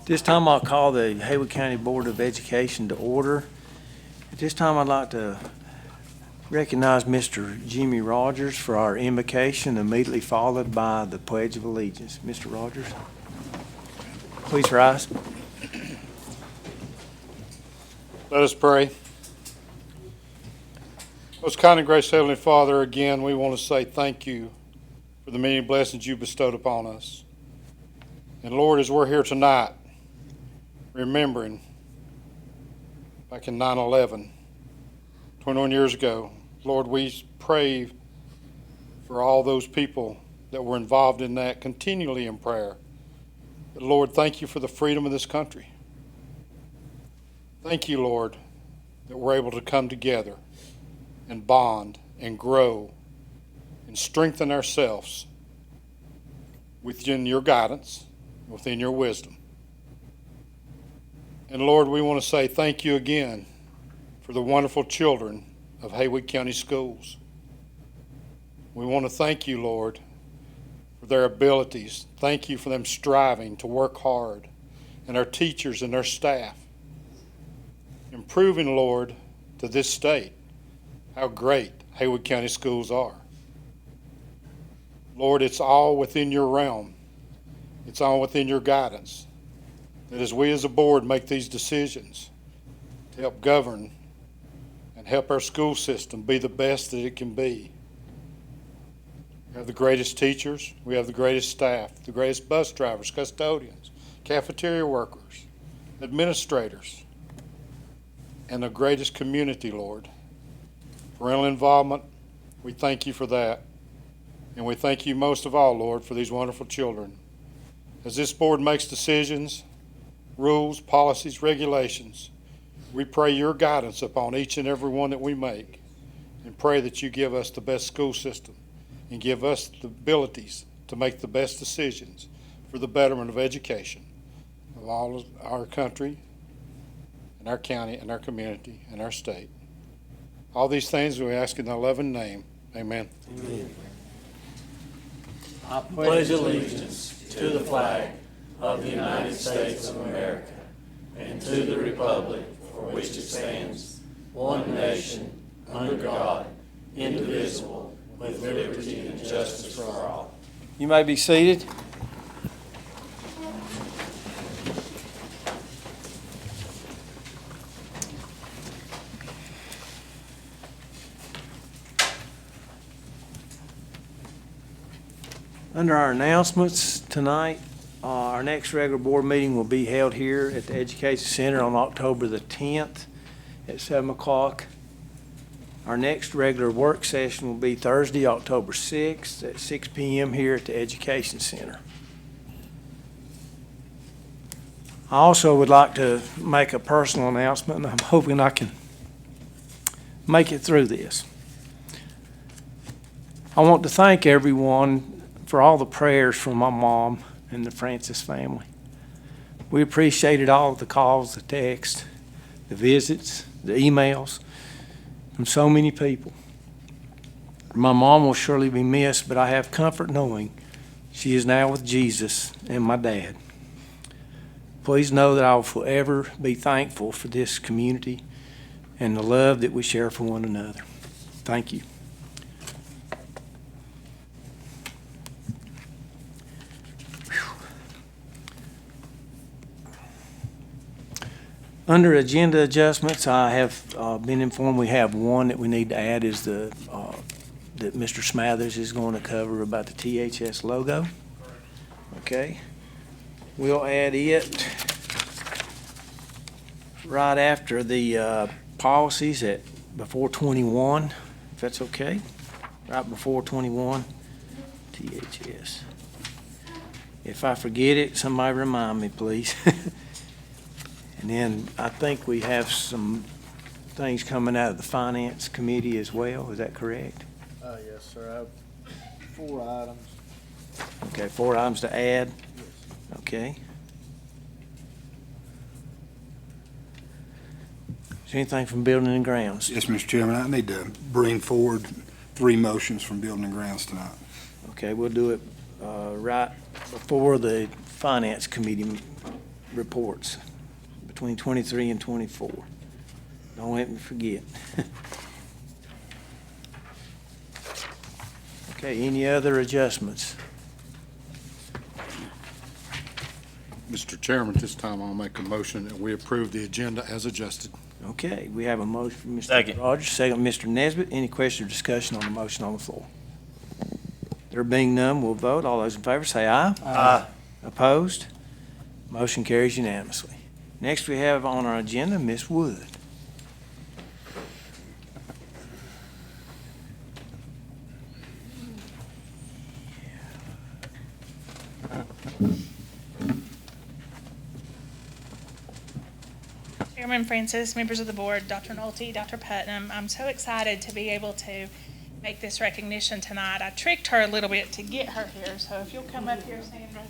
This time I'll call the Haywood County Board of Education to order. At this time, I'd like to recognize Mr. Jimmy Rogers for our invocation, immediately followed by the Pledge of Allegiance. Mr. Rogers, please rise. Let us pray. Most kind and gracious Heavenly Father, again, we want to say thank you for the many blessings you bestowed upon us. And Lord, as we're here tonight, remembering back in 9/11, 21 years ago, Lord, we pray for all those people that were involved in that continually in prayer. But Lord, thank you for the freedom of this country. Thank you, Lord, that we're able to come together and bond and grow and strengthen ourselves within your guidance, within your wisdom. And Lord, we want to say thank you again for the wonderful children of Haywood County Schools. We want to thank you, Lord, for their abilities. Thank you for them striving to work hard, and our teachers and their staff. Improving, Lord, to this state, how great Haywood County Schools are. Lord, it's all within your realm. It's all within your guidance. That as we as a board make these decisions to help govern and help our school system be the best that it can be. We have the greatest teachers, we have the greatest staff, the greatest bus drivers, custodians, cafeteria workers, administrators, and the greatest community, Lord. Parental involvement, we thank you for that. And we thank you most of all, Lord, for these wonderful children. As this board makes decisions, rules, policies, regulations, we pray your guidance upon each and every one that we make, and pray that you give us the best school system and give us the abilities to make the best decisions for the betterment of education of all of our country and our county and our community and our state. All these things we ask in the loving name. Amen. Amen. I pledge allegiance to the flag of the United States of America and to the republic for which it stands, one nation, under God, indivisible, with liberty and justice for all. You may be seated. Under our announcements tonight, our next regular board meeting will be held here at the Education Center on October the 10th at 7 o'clock. Our next regular work session will be Thursday, October 6th at 6 p.m. here at the Education Center. I also would like to make a personal announcement, and I'm hoping I can make it through this. I want to thank everyone for all the prayers from my mom and the Francis family. We appreciated all of the calls, the texts, the visits, the emails from so many people. My mom will surely be missed, but I have comfort knowing she is now with Jesus and my dad. Please know that I will forever be thankful for this community and the love that we share for one another. Thank you. Under agenda adjustments, I have been informed we have one that we need to add is that Mr. Smathers is going to cover about the THS logo. Okay. We'll add it right after the policies at before 21, if that's okay. Right before 21, THS. If I forget it, somebody remind me, please. And then I think we have some things coming out of the Finance Committee as well. Is that correct? Yes, sir. I have 4 items. Okay, 4 items to add. Yes. Okay. Is there anything from Building and Grounds? Yes, Mr. Chairman, I need to bring forward 3 motions from Building and Grounds tonight. Okay, we'll do it right before the Finance Committee reports between 23 and 24. Don't let me forget. Okay, any other adjustments? Mr. Chairman, this time I'll make a motion that we approve the agenda as adjusted. Okay, we have a motion from Mr. Second. Rogers, second Mr. Nesbitt. Any question or discussion on the motion on the floor? There being none, we'll vote. All those in favor say aye. Aye. Opposed? Motion carries unanimously. Next, we have on our agenda, Ms. Wood. Chairman Francis, members of the board, Dr. Nolte, Dr. Putnam, I'm so excited to be able to make this recognition tonight. I tricked her a little bit to get her here, so if you'll come up here, Sandra.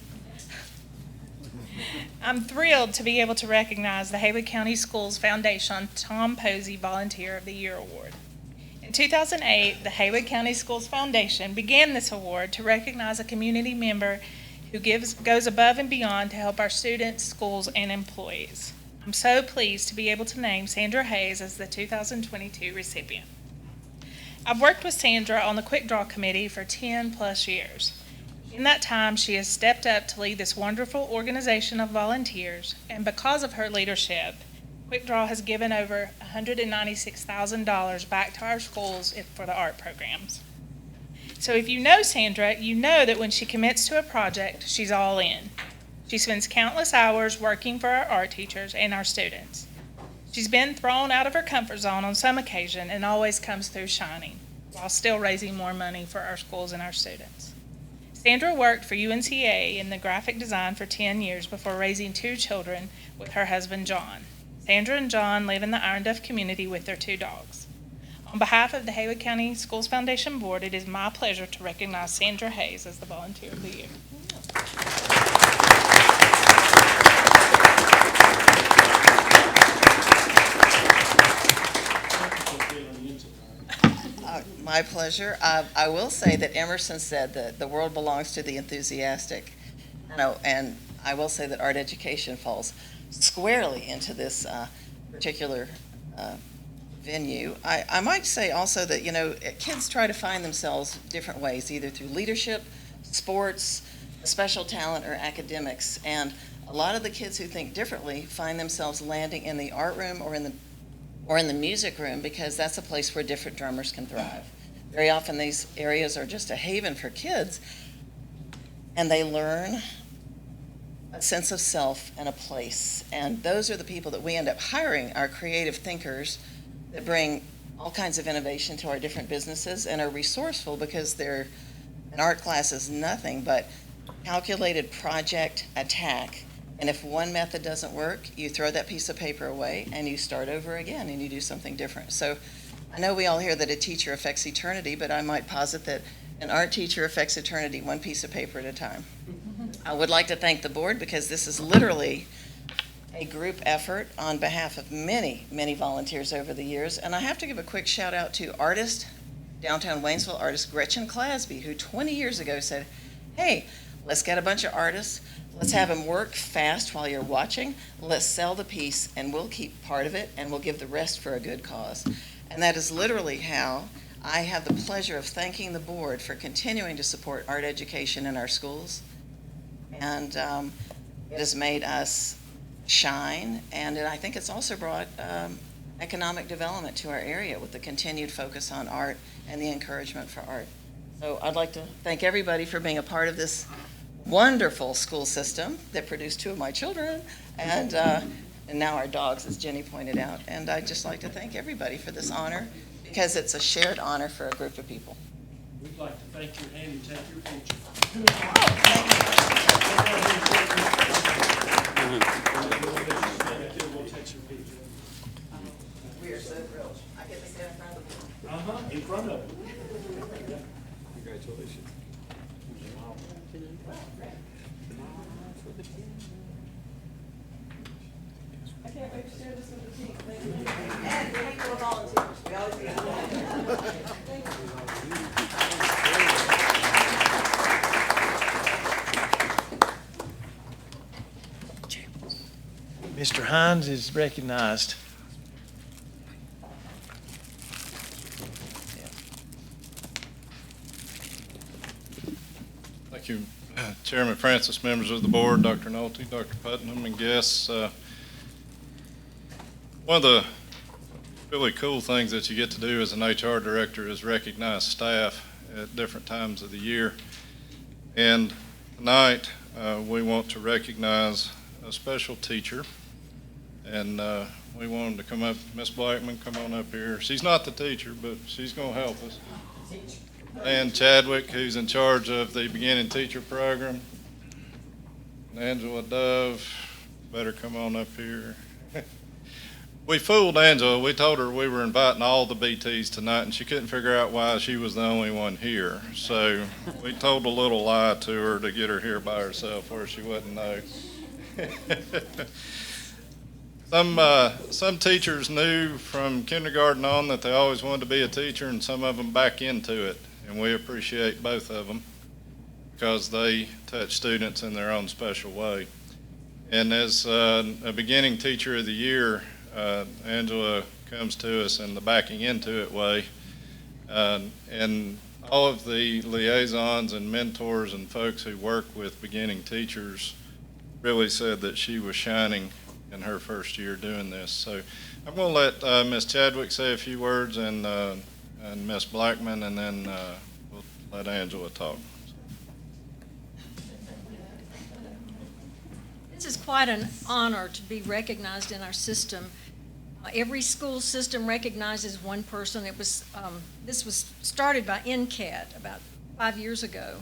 I'm thrilled to be able to recognize the Haywood County Schools Foundation Tom Posey Volunteer of the Year Award. In 2008, the Haywood County Schools Foundation began this award to recognize a community member who goes above and beyond to help our students, schools, and employees. I'm so pleased to be able to name Sandra Hayes as the 2022 recipient. I've worked with Sandra on the Quick Draw Committee for 10+ years. In that time, she has stepped up to lead this wonderful organization of volunteers, and because of her leadership, Quick Draw has given over $196,000 back to our schools for the art programs. So if you know Sandra, you know that when she commits to a project, she's all in. She spends countless hours working for our art teachers and our students. She's been thrown out of her comfort zone on some occasion and always comes through shining, while still raising more money for our schools and our students. Sandra worked for UNCA in the graphic design for 10 years before raising 2 children with her husband, John. Sandra and John live in the Iron Duff community with their 2 dogs. On behalf of the Haywood County Schools Foundation Board, it is my pleasure to recognize Sandra Hayes as the Volunteer of the Year. My pleasure. I will say that Emerson said that the world belongs to the enthusiastic. And I will say that art education falls squarely into this particular venue. I might say also that, kids try to find themselves different ways, either through leadership, sports, special talent, or academics. And a lot of the kids who think differently find themselves landing in the art room or in the music room, because that's a place where different drummers can thrive. Very often these areas are just a haven for kids, and they learn a sense of self and a place. And those are the people that we end up hiring, our creative thinkers that bring all kinds of innovation to our different businesses and are resourceful, because an art class is nothing but calculated project attack. And if one method doesn't work, you throw that piece of paper away and you start over again and you do something different. So I know we all hear that a teacher affects eternity, but I might posit that an art teacher affects eternity one piece of paper at a time. I would like to thank the board, because this is literally a group effort on behalf of many, many volunteers over the years. And I have to give a quick shout out to downtown Waynesville artist Gretchen Clasby, who 20 years ago said, hey, let's get a bunch of artists. Let's have them work fast while you're watching. Let's sell the piece, and we'll keep part of it, and we'll give the rest for a good cause. And that is literally how I have the pleasure of thanking the board for continuing to support art education in our schools. And it has made us shine, and I think it's also brought economic development to our area with the continued focus on art and the encouragement for art. So I'd like to thank everybody for being a part of this wonderful school system that produced 2 of my children, and now our dogs, as Jenny pointed out. And I'd just like to thank everybody for this honor, because it's a shared honor for a group of people. We'd like to thank your hand and take your picture. We are so thrilled. I get to stand in front of the board. In front of you. Congratulations. I can't wait to share this with the team. Thank you. And thank you for volunteers. We always get Thank you. Hines is recognized. Thank you, Chairman Francis, members of the board, Dr. Nolte, Dr. Putnam, and guests. One of the really cool things that you get to do as an HR director is recognize staff at different times of the year. And tonight, we want to recognize a special teacher. And we want him to come up. Miss Blackman, come on up here. She's not the teacher, but she's going to help us. And Chadwick, who's in charge of the beginning teacher program. And Angela Dove, better come on up here. We fooled Angela. We told her we were inviting all the BTs tonight, and she couldn't figure out why she was the only one here. So we told a little lie to her to get her here by herself where she wouldn't know. Some teachers knew from kindergarten on that they always wanted to be a teacher, and some of them back into it. And we appreciate both of them because they touch students in their own special way. And as a beginning teacher of the year, Angela comes to us in the backing into it way. And all of the liaisons and mentors and folks who work with beginning teachers really said that she was shining in her first year doing this. So I'm going to let Ms. Chadwick say a few words and Ms. Blackman, and then we'll let Angela talk. This is quite an honor to be recognized in our system. Every school system recognizes one person. This was started by NCAT about 5 years ago,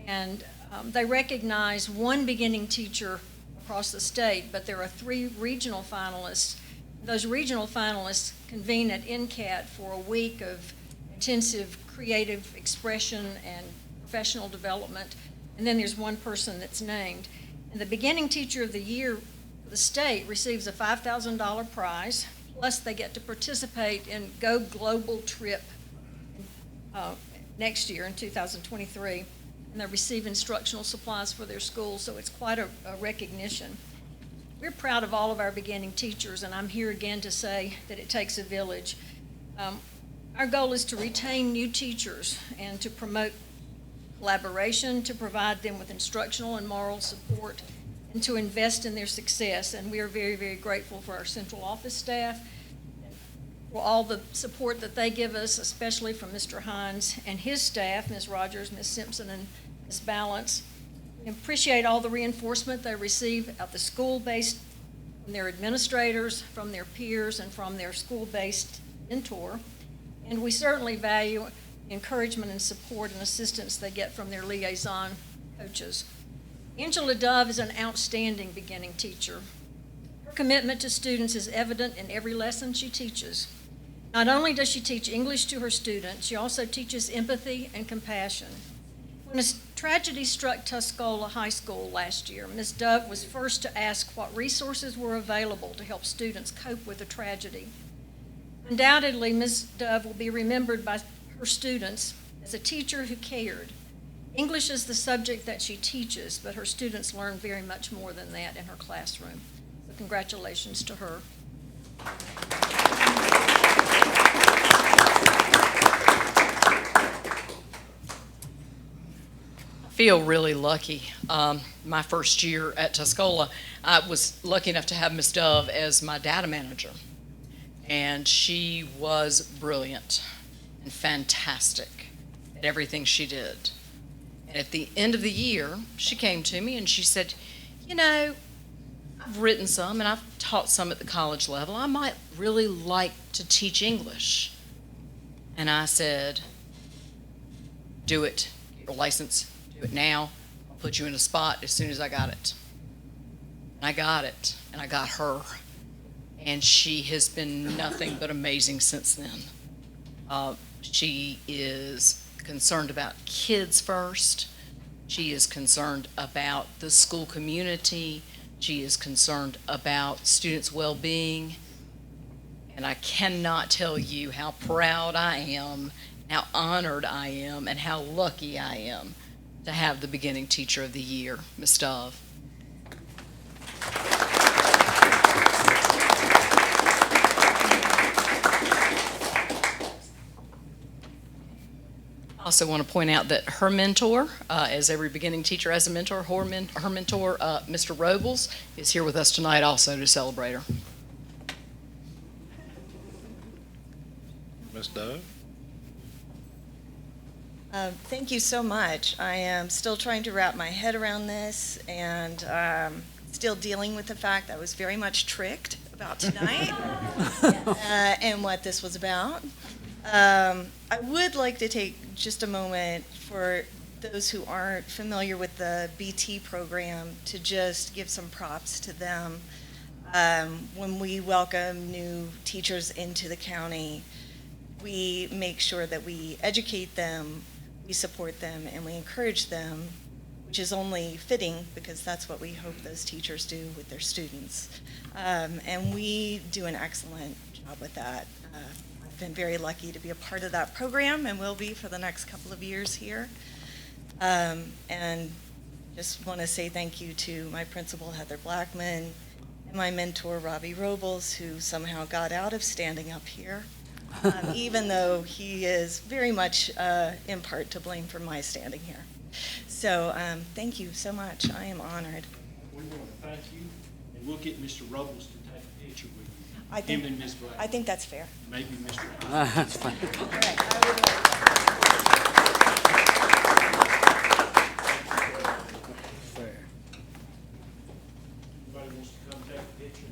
and they recognize one beginning teacher across the state, but there are 3 regional finalists. Those regional finalists convene at NCAT for a week of intensive creative expression and professional development, and then there's one person that's named. And the beginning teacher of the year for the state receives a $5,000 prize, plus they get to participate in Go Global Trip next year in 2023, and they receive instructional supplies for their school, so it's quite a recognition. We're proud of all of our beginning teachers, and I'm here again to say that it takes a village. Our goal is to retain new teachers and to promote collaboration, to provide them with instructional and moral support, and to invest in their success. And we are very, very grateful for our central office staff, for all the support that they give us, especially from Mr. Hines and his staff, Ms. Rogers, Ms. Simpson, and Ms. Balance. We appreciate all the reinforcement they receive at the school-based, from their administrators, from their peers, and from their school-based mentor. And we certainly value encouragement and support and assistance they get from their liaison coaches. Angela Dove is an outstanding beginning teacher. Her commitment to students is evident in every lesson she teaches. Not only does she teach English to her students, she also teaches empathy and compassion. When a tragedy struck Tuscola High School last year, Ms. Dove was first to ask what resources were available to help students cope with the tragedy. Undoubtedly, Ms. Dove will be remembered by her students as a teacher who cared. English is the subject that she teaches, but her students learn very much more than that in her classroom. So congratulations to her. I feel really lucky. My first year at Tuscola, I was lucky enough to have Ms. Dove as my data manager. And she was brilliant and fantastic at everything she did. And at the end of the year, she came to me and she said, you know, I've written some and I've taught some at the college level. I might really like to teach English. And I said, do it. Get your license. Do it now. I'll put you in a spot as soon as I got it. And I got it, and I got her. And she has been nothing but amazing since then. She is concerned about kids first. She is concerned about the school community. She is concerned about students' well-being. And I cannot tell you how proud I am, how honored I am, and how lucky I am to have the beginning teacher of the year, Ms. Dove. Also want to point out that her mentor, as every beginning teacher has a mentor, her mentor, Mr. Robles, is here with us tonight also to celebrate her. Ms. Dove? Thank you so much. I am still trying to wrap my head around this and still dealing with the fact I was very much tricked about tonight and what this was about. I would like to take just a moment for those who aren't familiar with the BT program to just give some props to them. When we welcome new teachers into the county, we make sure that we educate them, we support them, and we encourage them, which is only fitting because that's what we hope those teachers do with their students. And we do an excellent job with that. I've been very lucky to be a part of that program and will be for the next couple of years here. And just want to say thank you to my principal, Heather Blackman, and my mentor, Robbie Robles, who somehow got out of standing up here, even though he is very much in part to blame for my standing here. So thank you so much. I am honored. We want to thank you, and we'll get Mr. Robles to take a picture with you. I think, Him and Ms. Black. I think that's fair. Maybe Mr. All right, I will do it. Anybody wants to come take a picture?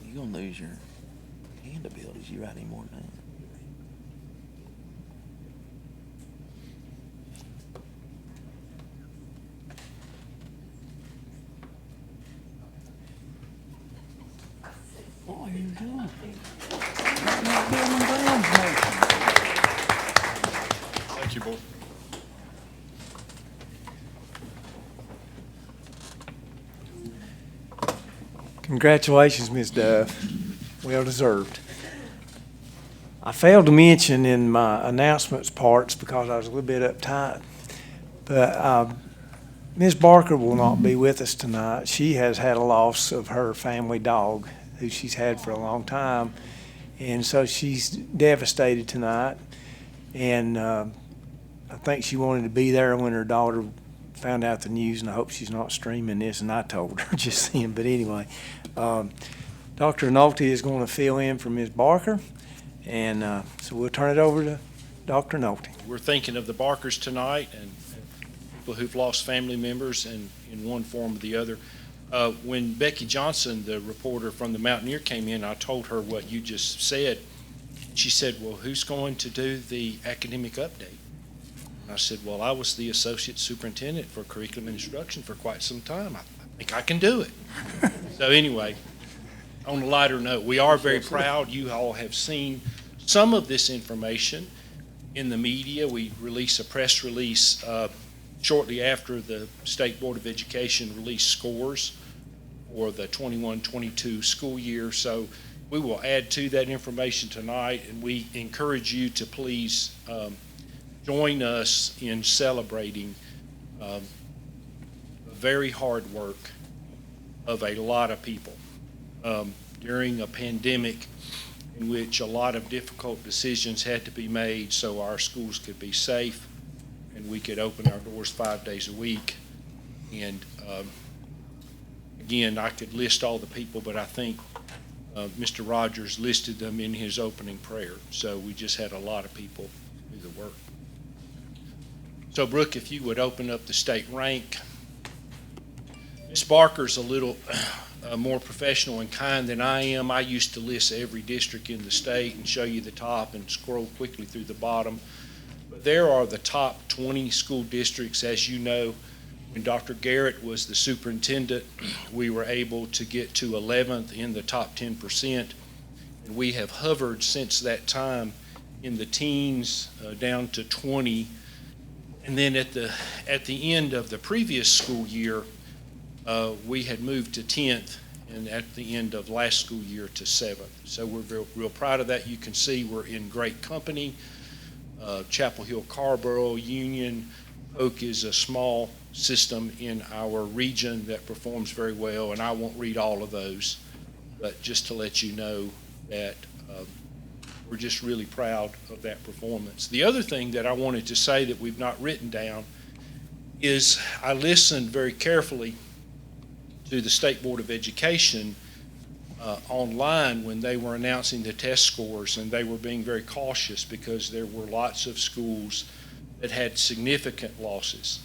You're gonna lose your hand abilities. You write any more than that. What are you doing? Thank you, board. Congratulations, Ms. Dove. Well deserved. I failed to mention in my announcements parts because I was a little bit uptight, but Ms. Barker will not be with us tonight. She has had a loss of her family dog, who she's had for a long time, and so she's devastated tonight. And I think she wanted to be there when her daughter found out the news, and I hope she's not streaming this, and I told her just then. But anyway, Dr. Nolte is going to fill in for Ms. Barker, and so we'll turn it over to Dr. Nolte. We're thinking of the Barkers tonight and people who've lost family members in one form or the other. When Becky Johnson, the reporter from the Mountaineer, came in, I told her what you just said. She said, well, who's going to do the academic update? And I said, well, I was the associate superintendent for curriculum and instruction for quite some time. I think I can do it. So anyway, on a lighter note, we are very proud. You all have seen some of this information in the media. We released a press release shortly after the State Board of Education released scores for the 21-22 school year. So we will add to that information tonight, and we encourage you to please join us in celebrating the very hard work of a lot of people during a pandemic in which a lot of difficult decisions had to be made so our schools could be safe and we could open our doors 5 days a week. And again, I could list all the people, but I think Mr. Rogers listed them in his opening prayer. So we just had a lot of people do the work. So Brooke, if you would open up the state rank. Ms. Barker's a little more professional and kind than I am. I used to list every district in the state and show you the top and scroll quickly through the bottom. But there are the top 20 school districts. As you know, when Dr. Garrett was the superintendent, we were able to get to 11th in the top 10%. And we have hovered since that time in the teens down to 20. And then at the end of the previous school year, we had moved to 10th, and at the end of last school year to 7th. So we're real proud of that. You can see we're in great company. Chapel Hill, Carborough, Union. Oak is a small system in our region that performs very well, and I won't read all of those, but just to let you know that we're just really proud of that performance. The other thing that I wanted to say that we've not written down is I listened very carefully to the State Board of Education online when they were announcing the test scores, and they were being very cautious because there were lots of schools that had significant losses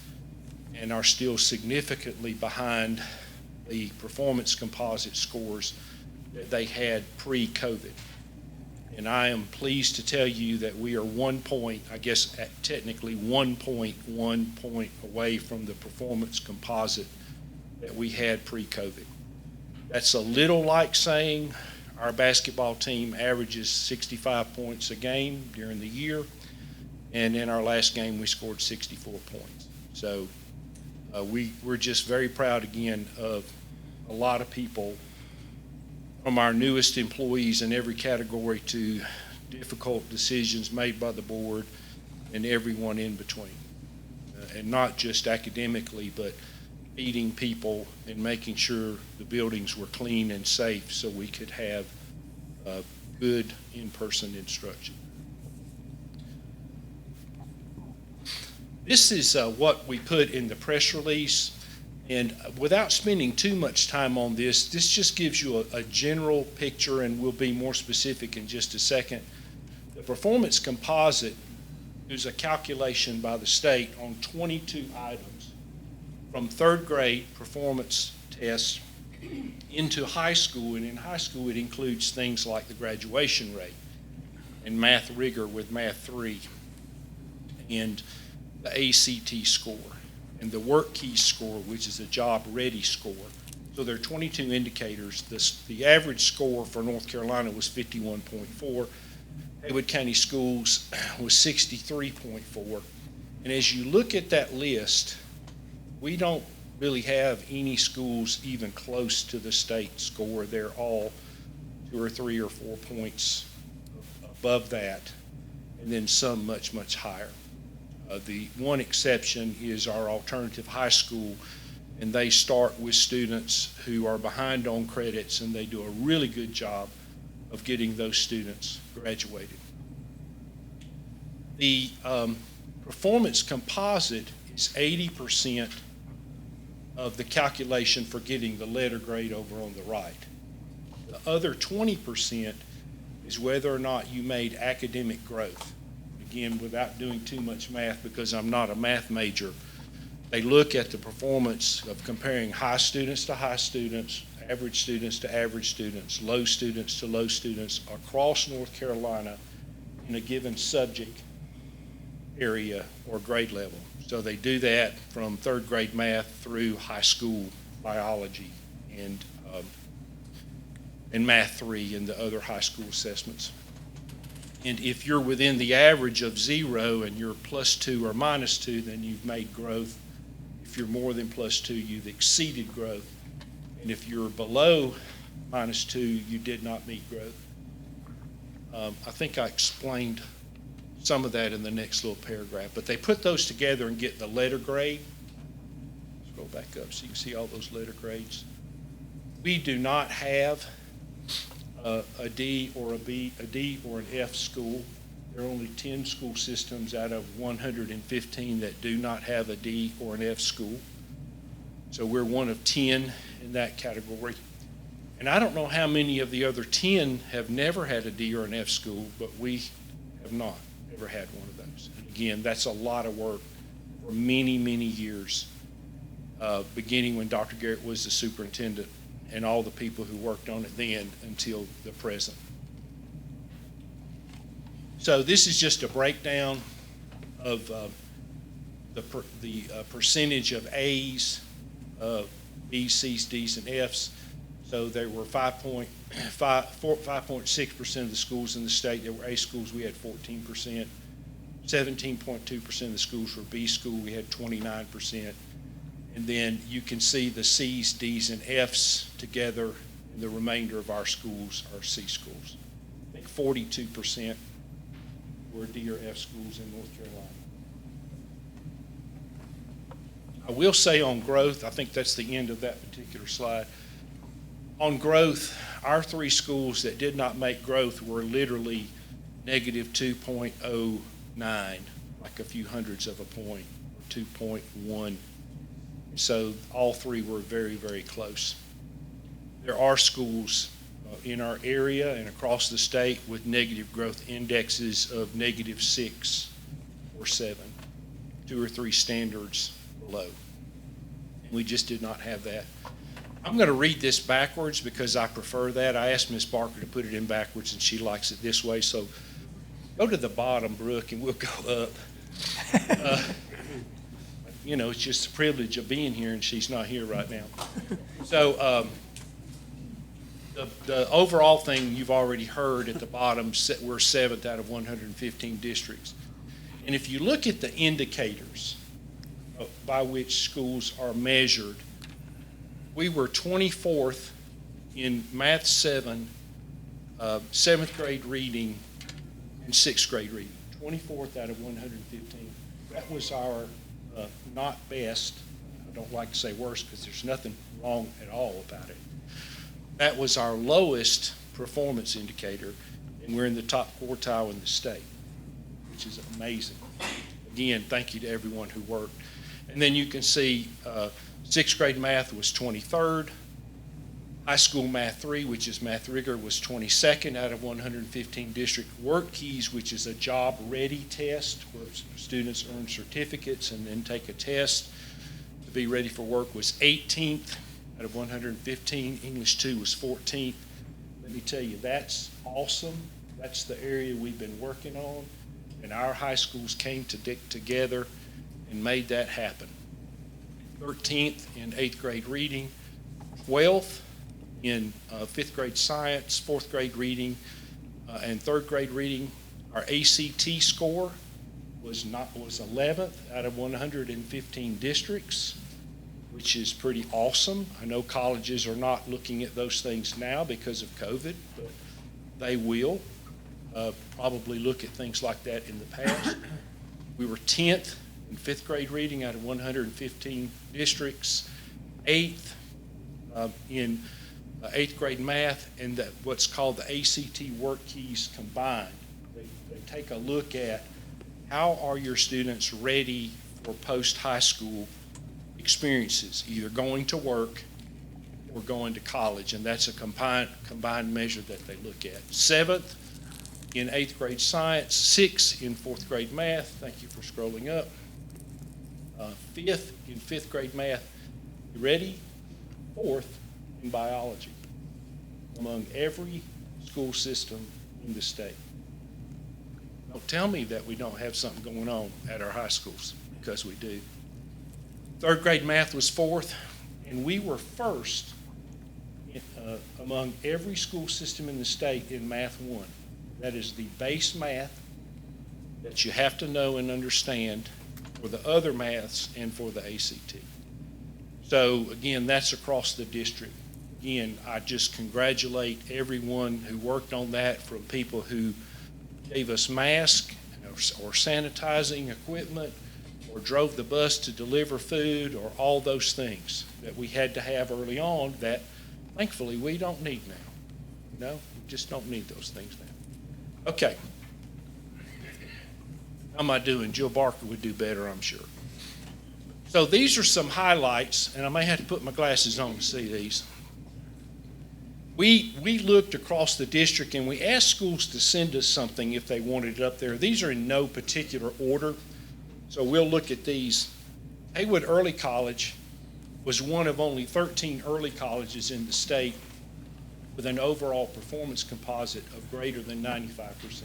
and are still significantly behind the performance composite scores that they had pre-COVID. And I am pleased to tell you that we are 1 point, I guess technically 1.1 point away from the performance composite that we had pre-COVID. That's a little like saying our basketball team averages 65 points a game during the year, and in our last game we scored 64 points. So we're just very proud again of a lot of people, from our newest employees in every category to difficult decisions made by the board and everyone in between. And not just academically, but feeding people and making sure the buildings were clean and safe so we could have good in-person instruction. This is what we put in the press release. And without spending too much time on this just gives you a general picture, and we'll be more specific in just a second. The performance composite is a calculation by the state on 22 items from third grade performance tests into high school. And in high school, it includes things like the graduation rate and math rigor with Math 3 and the ACT score and the work key score, which is a job ready score. So there are 22 indicators. The average score for North Carolina was 51.4. Haywood County Schools was 63.4. And as you look at that list, we don't really have any schools even close to the state score. They're all 2 or 3 or 4 points above that, and then some much, much higher. The one exception is our alternative high school, and they start with students who are behind on credits, and they do a really good job of getting those students graduated. The performance composite is 80% of the calculation for getting the letter grade over on the right. The other 20% is whether or not you made academic growth. Again, without doing too much math, because I'm not a math major, they look at the performance of comparing high students to high students, average students to average students, low students to low students across North Carolina in a given subject area or grade level. So they do that from third grade math through high school biology and Math 3 and the other high school assessments. And if you're within the average of 0 and you're +2 or -2, then you've made growth. If you're more than +2, you've exceeded growth. And if you're below -2, you did not meet growth. I think I explained some of that in the next little paragraph, but they put those together and get the letter grade. Scroll back up so you can see all those letter grades. We do not have a D or a B, a D or an F school. There are only 10 school systems out of 115 that do not have a D or an F school. So we're one of 10 in that category. And I don't know how many of the other 10 have never had a D or an F school, but we have not ever had one of those. And again, that's a lot of work for many, many years, beginning when Dr. Garrett was the superintendent and all the people who worked on it then until the present. So this is just a breakdown of the percentage of A's, B's, C's, D's, and F's. So there were 5.6% of the schools in the state that were A schools. We had 14%. 17.2% of the schools were B school. We had 29%. And then you can see the C's, D's, and F's together, and the remainder of our schools are C schools. I think 42% were D or F schools in North Carolina. I will say on growth, I think that's the end of that particular slide. On growth, our 3 schools that did not make growth were literally negative 2.09, like a few hundredths of a point, or 2.1. So all 3 were very, very close. There are schools in our area and across the state with negative growth indexes of negative 6 or 7, 2 or 3 standards below. And we just did not have that. I'm going to read this backwards because I prefer that. I asked Ms. Barker to put it in backwards, and she likes it this way. So go to the bottom, Brooke, and we'll go up. You know, it's just the privilege of being here, and she's not here right now. So the overall thing you've already heard at the bottom, we're 7th out of 115 districts. And if you look at the indicators by which schools are measured, we were 24th in Math 7, 7th grade reading, and 6th grade reading. 24th out of 115. That was our not best. I don't like to say worst because there's nothing wrong at all about it. That was our lowest performance indicator, and we're in the top quartile in the state, which is amazing. Again, thank you to everyone who worked. And then you can see 6th grade math was 23rd. High school math 3, which is math rigor, was 22nd out of 115 district. Work keys, which is a job ready test where students earn certificates and then take a test to be ready for work, was 18th out of 115. English 2 was 14th. Let me tell you, that's awesome. That's the area we've been working on, and our high schools came together and made that happen. 13th in 8th grade reading, 12th in 5th grade science, 4th grade reading, and 3rd grade reading. Our ACT score was 11th out of 115 districts, which is pretty awesome. I know colleges are not looking at those things now because of COVID, but they will probably look at things like that in the past. We were 10th in 5th grade reading out of 115 districts, 8th in 8th grade math, and what's called the ACT work keys combined. They take a look at how are your students ready for post-high school experiences, either going to work or going to college, and that's a combined measure that they look at. 7th in 8th grade science, 6th in 4th grade math. Thank you for scrolling up. 5th in 5th grade math. You ready? 4th in biology among every school system in the state. Don't tell me that we don't have something going on at our high schools, because we do. 3rd grade math was 4th, and we were 1st among every school system in the state in Math 1. That is the base math that you have to know and understand for the other maths and for the ACT. So again, that's across the district. Again, I just congratulate everyone who worked on that, from people who gave us masks or sanitizing equipment, or drove the bus to deliver food, or all those things that we had to have early on that thankfully we don't need now. You know, we just don't need those things now. Okay. How am I doing? Jill Barker would do better, I'm sure. So these are some highlights, and I may have to put my glasses on to see these. We looked across the district and we asked schools to send us something if they wanted it up there. These are in no particular order, so we'll look at these. Haywood Early College was one of only 13 early colleges in the state with an overall performance composite of greater than 95%.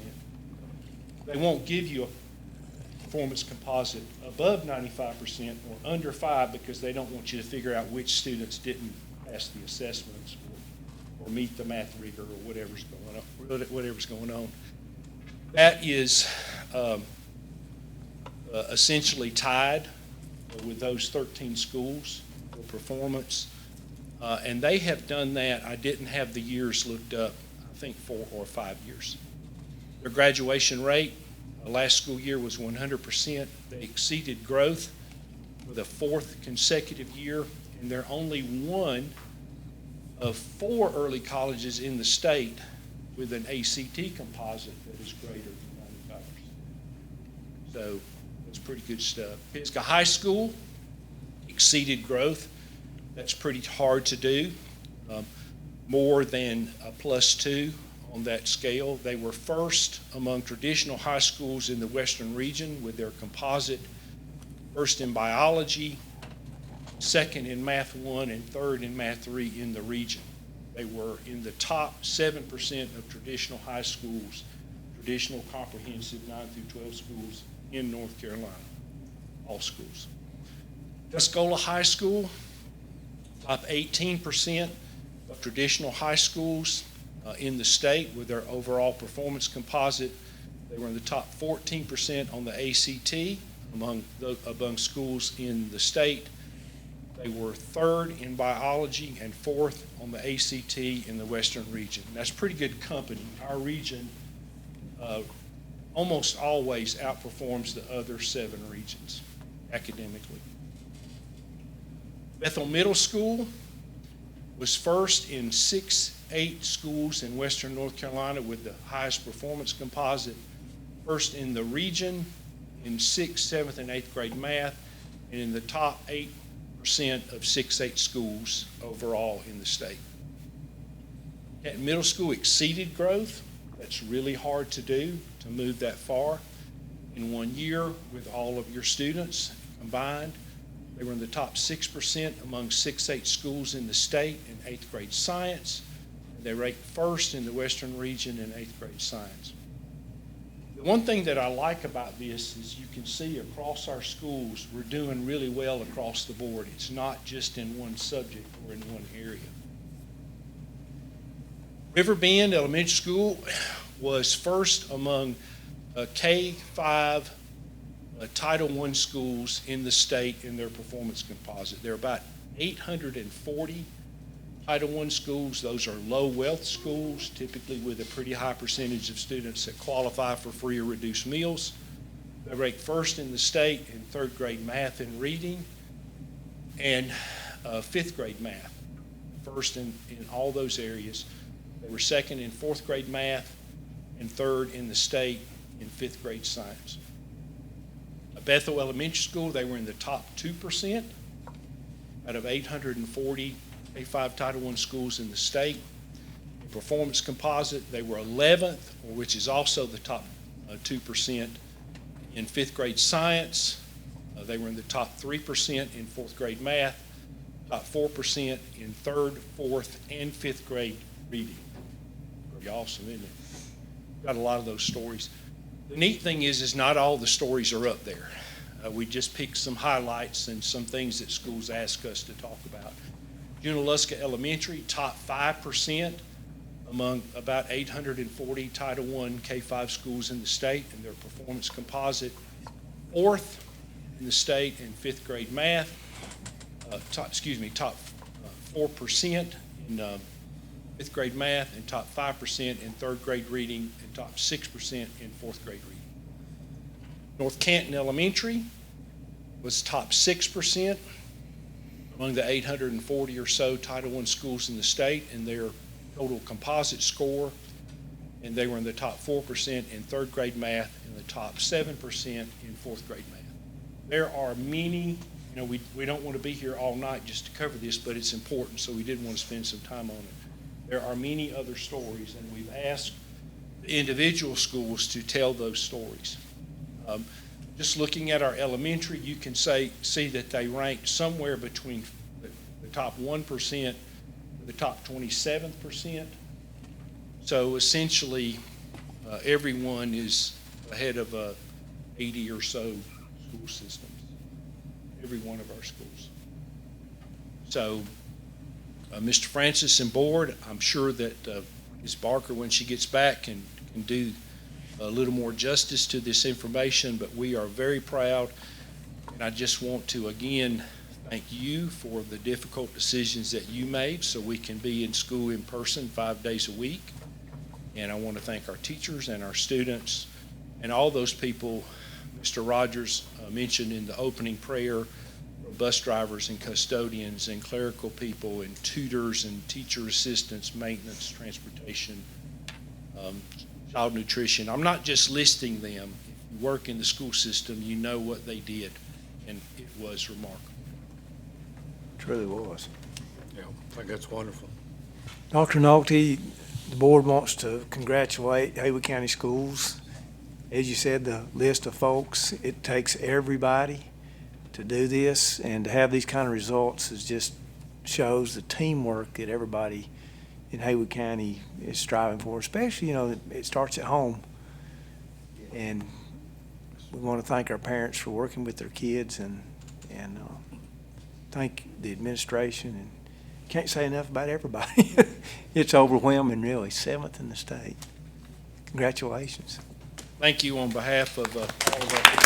They won't give you a performance composite above 95% or under 5 because they don't want you to figure out which students didn't pass the assessments or meet the math rigor or whatever's going on. That is essentially tied with those 13 schools for performance. And they have done that. I didn't have the years looked up, I think 4 or 5 years. Their graduation rate Last school year was 100%. They exceeded growth for the fourth consecutive year, and they're only one of 4 early colleges in the state with an ACT composite that is greater than 95%. So that's pretty good stuff. Pisgah High School exceeded growth. That's pretty hard to do. More than a +2 on that scale. They were first among traditional high schools in the Western region with their composite, first in biology, second in Math 1, and third in Math 3 in the region. They were in the top 7% of traditional high schools, traditional comprehensive 9 through 12 schools in North Carolina, all schools. Tuscola High School, top 18% of traditional high schools in the state with their overall performance composite. They were in the top 14% on the ACT among schools in the state. They were third in biology and fourth on the ACT in the Western region. And that's pretty good company. Our region almost always outperforms the other 7 regions academically. Bethel Middle School was first in 6-8 schools in Western North Carolina with the highest performance composite, first in the region in 6th, 7th, and 8th grade math, and in the top 8% of 6-8 schools overall in the state. Canton Middle School exceeded growth. That's really hard to do, to move that far in 1 year with all of your students combined. They were in the top 6% among 6-8 schools in the state in 8th grade science. They ranked first in the Western region in 8th grade science. The one thing that I like about this is you can see across our schools we're doing really well across the board. It's not just in one subject or in one area. River Bend Elementary School was first among K-5 Title I schools in the state in their performance composite. There are about 840 Title I schools. Those are low wealth schools, typically with a pretty high percentage of students that qualify for free or reduced meals. They ranked first in the state in 3rd grade math and reading and 5th grade math, first in all those areas. They were second in 4th grade math and third in the state in 5th grade science. Bethel Elementary School, they were in the top 2% out of 840 A5 Title I schools in the state. In performance composite, they were 11th, which is also the top 2% in 5th grade science. They were in the top 3% in 4th grade math, top 4% in 3rd, 4th, and 5th grade reading. Pretty awesome, isn't it? Got a lot of those stories. The neat thing is not all the stories are up there. We just picked some highlights and some things that schools ask us to talk about. Junaluska Elementary, top 5% among about 840 Title I K-5 schools in the state in their performance composite. 4th in the state in 5th grade math. Top 4% in 5th grade math, and top 5% in 3rd grade reading, and top 6% in 4th grade reading. North Canton Elementary was top 6% among the 840 or so Title I schools in the state in their total composite score, and they were in the top 4% in 3rd grade math and the top 7% in 4th grade math. There are many, we don't want to be here all night just to cover this, but it's important, so we did want to spend some time on it. There are many other stories, and we've asked the individual schools to tell those stories. Just looking at our elementary, you can see that they ranked somewhere between the top 1% and the top 27%. So essentially, everyone is ahead of 80 or so school systems, every one of our schools. So Mr. Francis and board, I'm sure that Ms. Barker, when she gets back, can do a little more justice to this information, but we are very proud, and I just want to again thank you for the difficult decisions that you made so we can be in school in person 5 days a week. And I want to thank our teachers and our students And all those people, Mr. Rogers mentioned in the opening prayer, bus drivers and custodians and clerical people and tutors and teacher assistants, maintenance, transportation, child nutrition. I'm not just listing them. If you work in the school system, you know what they did, and it was remarkable. Truly was. Yeah, I think that's wonderful. Dr. Nolte, the board wants to congratulate Haywood County Schools. As you said, the list of folks, it takes everybody to do this, and to have these kind of results is just shows the teamwork that everybody in Haywood County is striving for, especially, it starts at home. And we want to thank our parents for working with their kids and thank the administration, and can't say enough about everybody. It's overwhelming, really. 7th in the state. Congratulations. Thank you on behalf of all of us.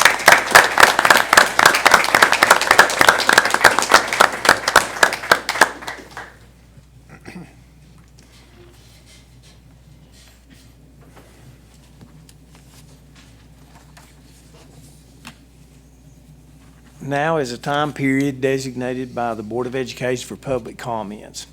Now is a time period designated by the Board of Education for public comments.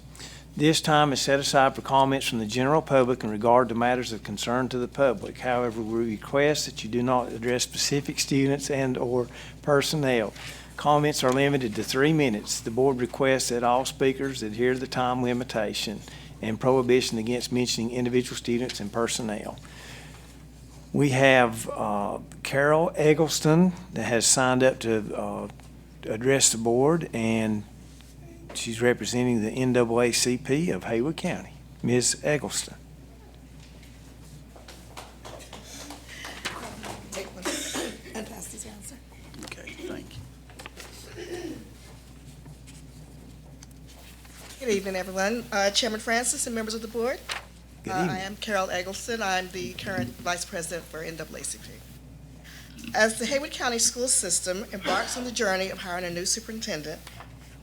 This time is set aside for comments from the general public in regard to matters of concern to the public. However, we request that you do not address specific students and/or personnel. Comments are limited to 3 minutes. The board requests that all speakers adhere to the time limitation and prohibition against mentioning individual students and personnel. We have Carol Eggleston that has signed up to address the board, and she's representing the NAACP of Haywood County. Ms. Eggleston. And pass these around, sir. Okay, thank you. Good evening, everyone. Chairman Francis and members of the board. Good I evening. am Carol Eggleston. I'm the current Vice President for NAACP. As the Haywood County school system embarks on the journey of hiring a new superintendent,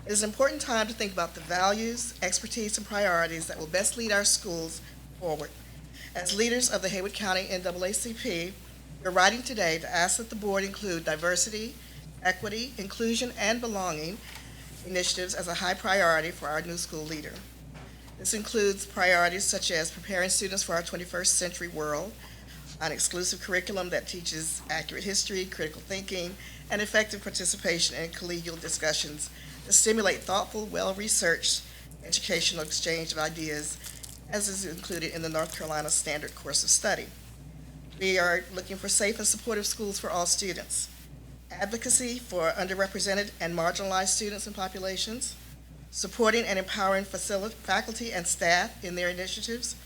it is an important time to think about the values, expertise, and priorities that will best lead our schools forward. As leaders of the Haywood County NAACP, we're writing today to ask that the board include diversity, equity, inclusion, and belonging initiatives as a high priority for our new school leader. This includes priorities such as preparing students for our 21st century world, an exclusive curriculum that teaches accurate history, critical thinking, and effective participation in collegial discussions to stimulate thoughtful, well-researched educational exchange of ideas, as is included in the North Carolina Standard Course of Study. We are looking for safe and supportive schools for all students, advocacy for underrepresented and marginalized students and populations, supporting and empowering faculty and staff in their initiatives,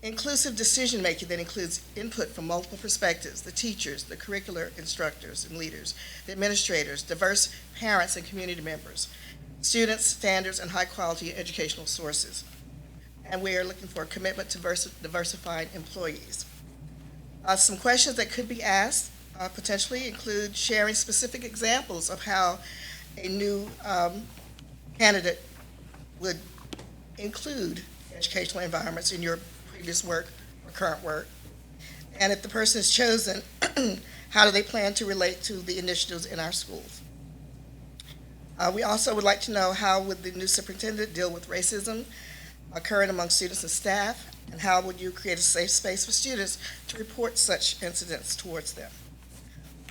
inclusive decision-making that includes input from multiple perspectives, the teachers, the curricular instructors and leaders, the administrators, diverse parents and community members, students, standards, and high-quality educational sources. And we are looking for a commitment to diversifying employees. Some questions that could be asked potentially include sharing specific examples of how a new candidate would include educational environments in your previous work or current work. And if the person is chosen, how do they plan to relate to the initiatives in our schools? We also would like to know how would the new superintendent deal with racism occurring among students and staff, and how would you create a safe space for students to report such incidents towards them?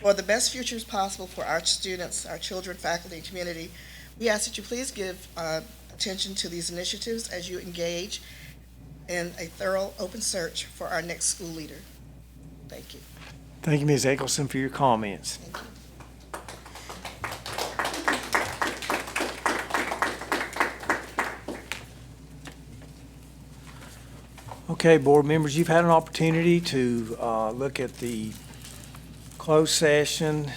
For the best futures possible for our students, our children, faculty, and community, we ask that you please give attention to these initiatives as you engage in a thorough, open search for our next school leader. Thank you. Thank you, Ms. Eggleston, for your comments. Thank you. Okay, board members, you've had an opportunity to look at the closed session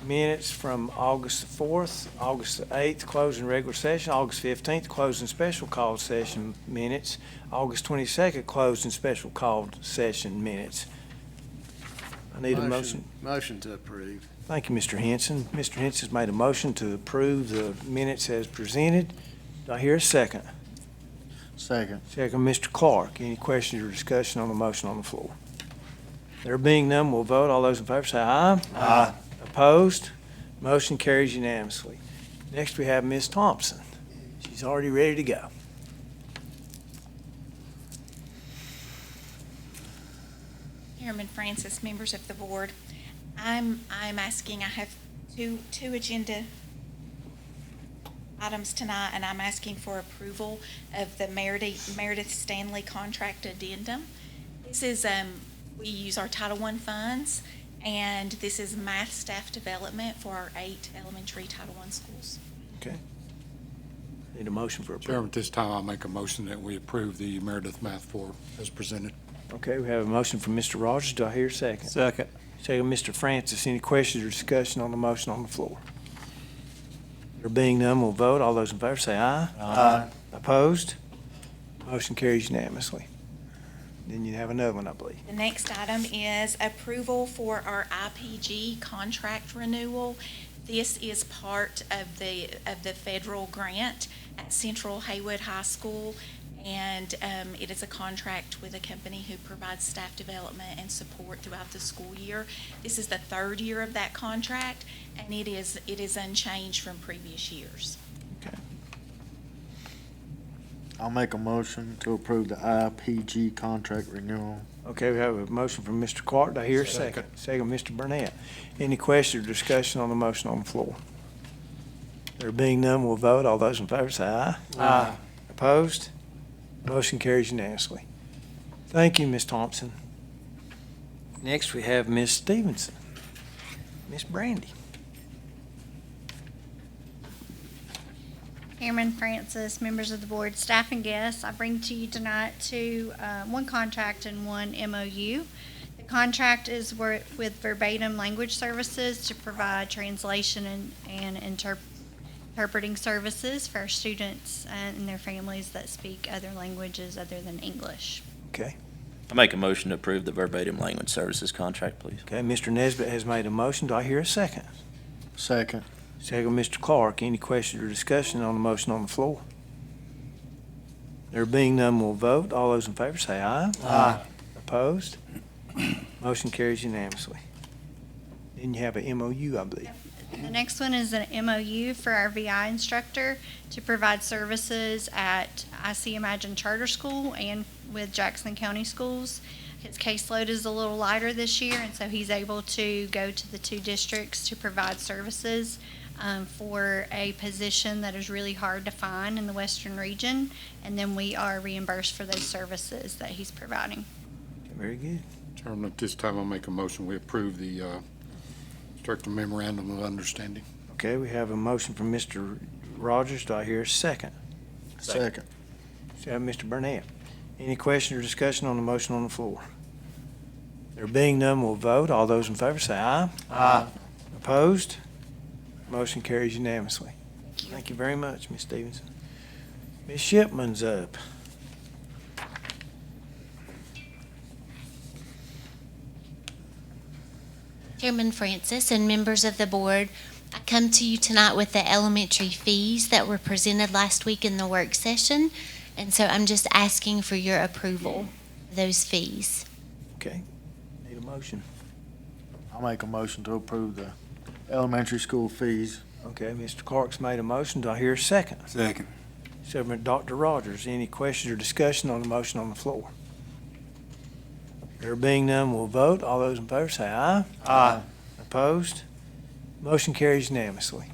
minutes from August the 4th, August the 8th, closed in regular session, August 15th, closed in special called session minutes, August 22nd, closed in special called session minutes. I need a motion. Motion to approve. Thank you, Mr. Henson. Mr. Henson's made a motion to approve the minutes as presented. Do I hear a second? Second. Second, Mr. Clark. Any questions or discussion on the motion on the floor? There being none, we'll vote. All those in favor say aye. Aye. Opposed? Motion carries unanimously. Next, we have Ms. Thompson. She's already ready to go. Chairman Francis, members of the board, I'm asking, I have two agenda items tonight, and I'm asking for approval of the Meredith Stanley contract addendum. This is, we use our Title I funds, and this is math staff development for our 8 elementary Title I schools. Okay. Need a motion for approval. Chairman, at this time, I'll make a motion that we approve the Meredith Math 4 as presented. Okay, we have a motion from Mr. Rogers. Do I hear a second? Second. Second, Mr. Francis. Any questions or discussion on the motion on the floor? There being none, we'll vote. All those in favor say aye. Aye. Opposed? Motion carries unanimously. Then you have another one, I believe. The next item is approval for our IPG contract renewal. This is part of the federal grant at Central Haywood High School, and it is a contract with a company who provides staff development and support throughout the school year. This is the 3rd year of that contract, and it is unchanged from previous years. Okay. I'll make a motion to approve the IPG contract renewal. Okay, we have a motion from Mr. Clark. Do I hear a second? Second, Mr. Burnett. Any question or discussion on the motion on the floor? There being none, we'll vote. All those in favor say aye. Aye. Opposed? Motion carries unanimously. Thank you, Ms. Thompson. Next, we have Ms. Stevenson. Ms. Brandy. Chairman Francis, members of the board, staff and guests, I bring to you tonight one contract and one MOU. The contract is with Verbatim Language Services to provide translation and interpreting services for our students and their families that speak other languages other than English. Okay. I make a motion to approve the Verbatim Language Services contract, please. Okay, Mr. Nesbitt has made a motion. Do I hear a second? Second. Second, Mr. Clark. Any questions or discussion on the motion on the floor? There being none, we'll vote. All those in favor say aye. Aye. Opposed? Motion carries unanimously. Then you have a MOU, I believe. The next one is an MOU for our VI instructor to provide services at IC Imagine Charter School and with Jackson County Schools. His caseload is a little lighter this year, and so he's able to go to the 2 districts to provide services for a position that is really hard to find in the western region, and then we are reimbursed for those services that he's providing. Very good. Chairman, at this time, I'll make a motion we approve the instructor memorandum of understanding. Okay, we have a motion from Mr. Rogers. Do I hear a second? Second. So I have Mr. Burnett. Any question or discussion on the motion on the floor? There being none, we'll vote. All those in favor say aye. Aye. Opposed? Motion carries unanimously. Thank you very much, Ms. Stevenson. Ms. Shipman's up. Chairman Francis and members of the board, I come to you tonight with the elementary fees that were presented last week in the work session, and so I'm just asking for your approval of those fees. Okay. Need a motion. I'll make a motion to approve the elementary school fees. Okay, Mr. Clark's made a motion. Do I hear a second? Second. Second, Dr. Rogers. Any questions or discussion on the motion on the floor? There being none, we'll vote. All those in favor say aye. Aye. Opposed? Motion carries unanimously.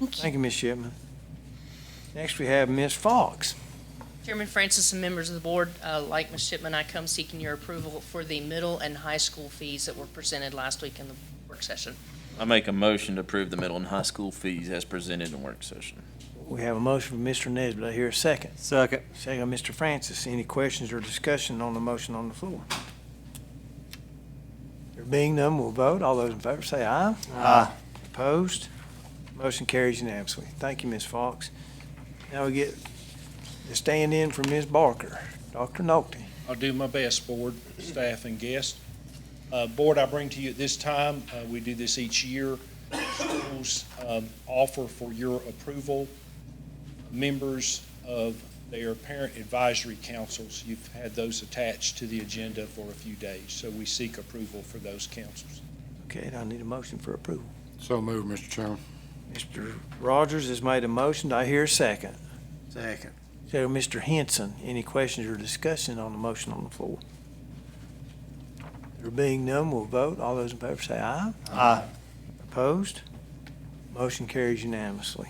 Thank you. Thank you, Ms. Shipman. Next, we have Ms. Fox. Chairman Francis and members of the board, like Ms. Shipman, I come seeking your approval for the middle and high school fees that were presented last week in the work session. I make a motion to approve the middle and high school fees as presented in work session. We have a motion from Mr. Nesbitt. I hear a second. Second. Second, Mr. Francis. Any questions or discussion on the motion on the floor? There being none, we'll vote. All those in favor say aye. Aye. Opposed? Motion carries unanimously. Thank you, Ms. Fox. Now we get the stand-in for Ms. Barker. Dr. Nolte. I'll do my best, board, staff, and guests. Board, I bring to you at this time, we do this each year, schools offer for your approval members of They are parent advisory councils. You've had those attached to the agenda for a few days, so we seek approval for those councils. Okay, I need a motion for approval. So moved, Mr. Chairman. Mr. Rogers has made a motion. Do I hear a second? Second. So, Mr. Henson, any questions or discussion on the motion on the floor? There being none, we'll vote. All those in favor say aye. Aye. Opposed? Motion carries unanimously.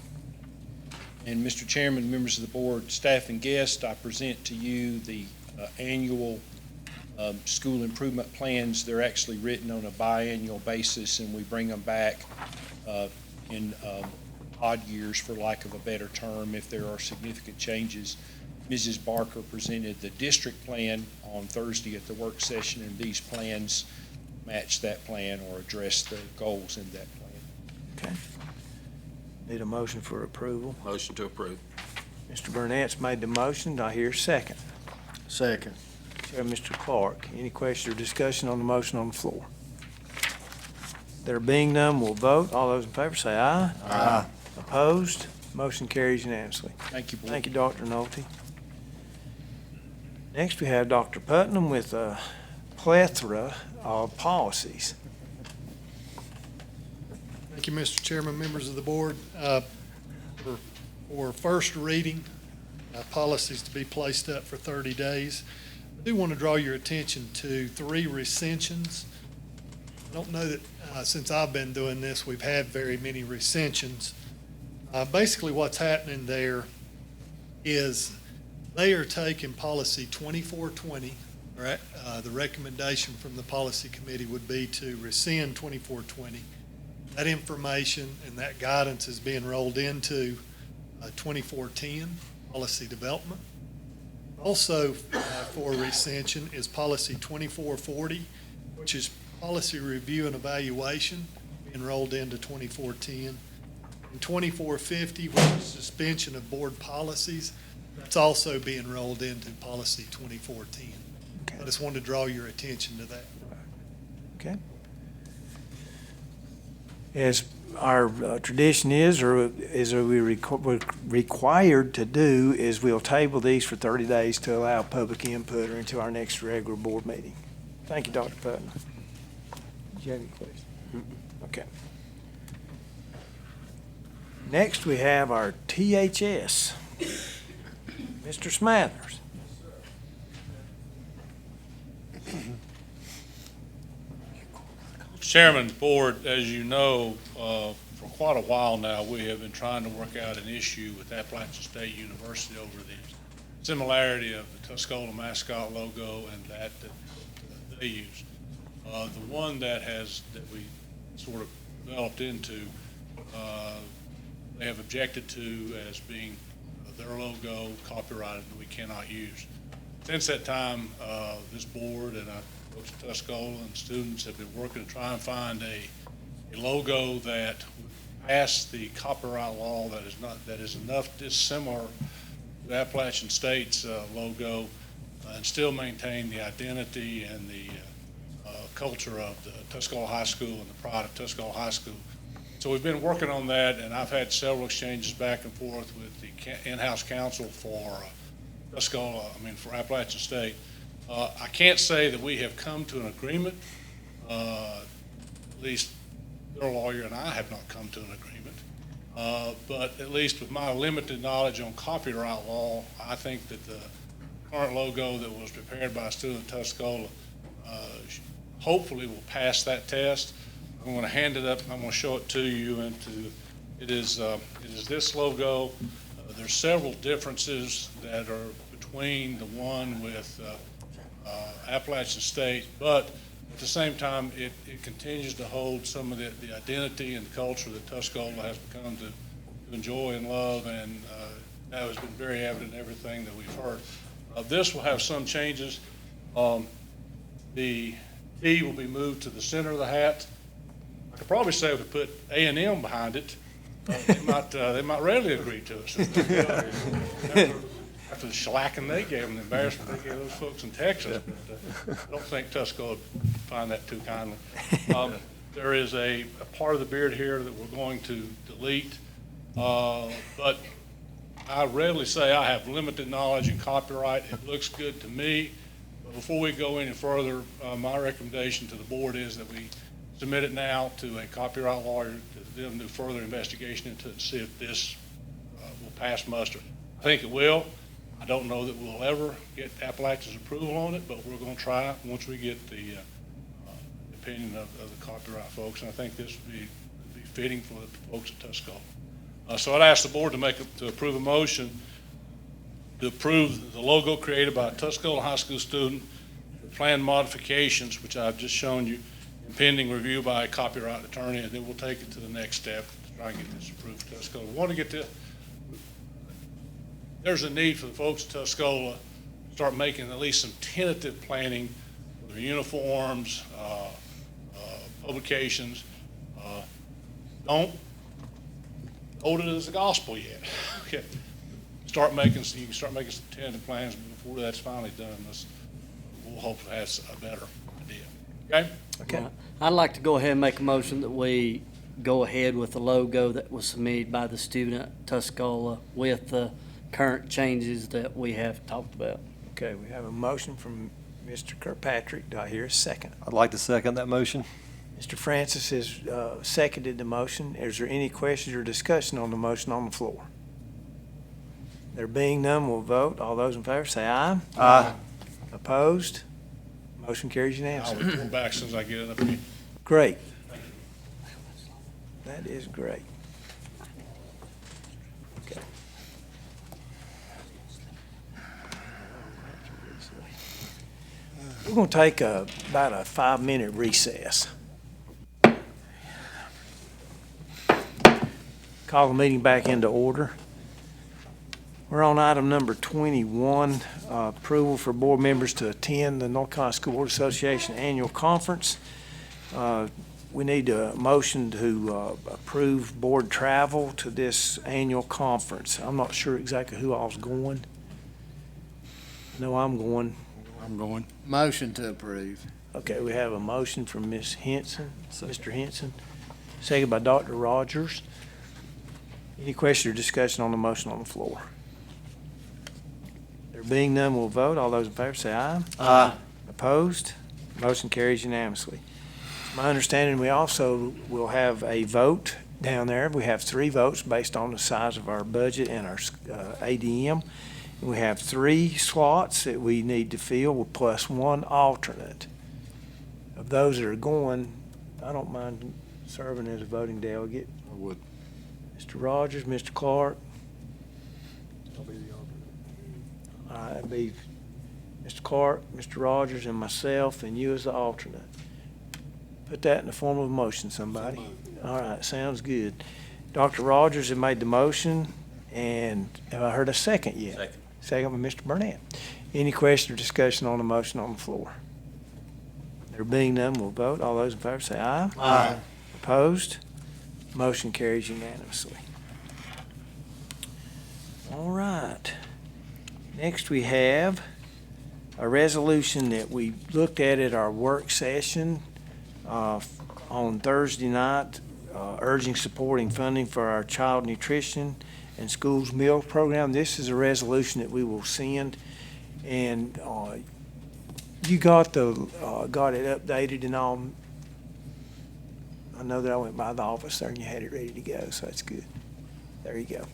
And Mr. Chairman, members of the board, staff and guests, I present to you the annual school improvement plans. They're actually written on a biannual basis, and we bring them back in odd years, for lack of a better term, if there are significant changes. Mrs. Barker presented the district plan on Thursday at the work session, and these plans match that plan or address the goals in that plan. Okay. Need a motion for approval. Motion to approve. Mr. Burnett's made the motion. Do I hear a second? Second. So, Mr. Clark, any question or discussion on the motion on the floor? There being none, we'll vote. All those in favor say aye. Aye. Opposed? Motion carries unanimously. Thank you, board. Thank you, Dr. Nolte. Next, we have Dr. Putnam with a plethora of policies. Thank you, Mr. Chairman, members of the board. For first reading, policies to be placed up for 30 days. I do want to draw your attention to 3 recensions. I don't know that since I've been doing this, we've had very many recensions. Basically, what's happening there is they are taking policy 2420, right? The recommendation from the policy committee would be to rescind 2420. That information and that guidance is being rolled into 2410 policy development. Also for rescension is policy 2440, which is policy review and evaluation, being rolled into 2410. And 2450, which is suspension of board policies, that's also being rolled into policy 2410. Okay. I just wanted to draw your attention to that. Okay. As our tradition is, or is we're required to do, is we'll table these for 30 days to allow public input or into our next regular board meeting. Thank you, Dr. Putnam. Do you have any questions? Okay. Next, we have our THS. Mr. Smathers. Chairman, board, as you know, for quite a while now, we have been trying to work out an issue with Appalachian State University over the similarity of the Tuscola mascot logo and that they use. The one that we sort of developed into, they have objected to as being their logo copyrighted and we cannot use. Since that time, this board and folks at Tuscola and students have been working to try and find a logo that would pass the copyright law that is enough dissimilar to the Appalachian State's logo and still maintain the identity and the culture of the Tuscola High School and the pride of Tuscola High School. So we've been working on that, and I've had several exchanges back and forth with the in-house counsel for for Appalachian State. I can't say that we have come to an agreement. At least their lawyer and I have not come to an agreement. But at least with my limited knowledge on copyright law, I think that the current logo that was prepared by a student at Tuscola hopefully will pass that test. I'm going to hand it up. I'm going to show it to you. It is this logo. There's several differences that are between the one with Appalachian State, but at the same time, it continues to hold some of the identity and culture that Tuscola has become to enjoy and love, and that has been very evident in everything that we've heard. This will have some changes. The T will be moved to the center of the hat. I could probably say if we put A&M behind it, they might readily agree to us. After the shellacking they gave them, the embarrassment they gave those folks in Texas, but I don't think Tuscola would find that too kindly. There is a part of the beard here that we're going to delete, but I rarely say I have limited knowledge in copyright. It looks good to me. But before we go any further, my recommendation to the board is that we submit it now to a copyright lawyer to them do further investigation into it, to see if this will pass muster. I think it will. I don't know that we'll ever get Appalachia's approval on it, but we're going to try once we get the opinion of the copyright folks. And I think this would be fitting for the folks at Tuscola. So I'd ask the board to approve a motion to approve the logo created by a Tuscola High School student, the plan modifications, which I've just shown you, and pending review by a copyright attorney, and then we'll take it to the next step to try and get this approved for Tuscola. We want to get to, there's a need for the folks at Tuscola to start making at least some tentative planning for their uniforms, publications. Don't hold it as the gospel yet. Okay. You can start making some tentative plans, but before that's finally done, we'll hopefully have a better idea. Okay? Okay. I'd like to go ahead and make a motion that we go ahead with the logo that was submitted by the student at Tuscola with the current changes that we have talked about. Okay, we have a motion from Mr. Kirkpatrick. Do I hear a second? I'd like to second that motion. Mr. Francis has seconded the motion. Is there any questions or discussion on the motion on the floor? There being none, we'll vote. All those in favor say aye. Aye. Opposed? Motion carries I'll unanimously. report back as soon as I get it up here. Great. That is great. Okay. We're going to take about a 5-minute recess. Call the meeting back into order. We're on item number 21, approval for board members to attend the North Carolina School Board Association Annual Conference. We need a motion to approve board travel to this annual conference. I'm not sure exactly who all's going. No, I'm going. I'm going. Motion to approve. Okay, we have a motion from Ms. Henson, Mr. Henson, second by Dr. Rogers. Any question or discussion on the motion on the floor? There being none, we'll vote. All those in favor say aye. Aye. Opposed? Motion carries unanimously. My understanding, we also will have a vote down there. We have 3 votes based on the size of our budget and our ADM. We have 3 slots that we need to fill plus 1 alternate. Of those that are going, I don't mind serving as a voting delegate. I would. Mr. Rogers, Mr. Clark. All right, it'd be Mr. Clark, Mr. Rogers, and myself, and you as the alternate. Put that in the form of a motion, somebody. All right, sounds good. Dr. Rogers has made the motion, and have I heard a second yet? Second. Second by Mr. Burnett. Any question or discussion on the motion on the floor? There being none, we'll vote. All those in favor say aye. Aye. Opposed? Motion carries unanimously. All right. Next, we have a resolution that we looked at our work session on Thursday night, urging, supporting funding for our child nutrition and schools meal program. This is a resolution that we will send, and you got it updated and all. I know that I went by the office there and you had it ready to go, so that's good. There you go.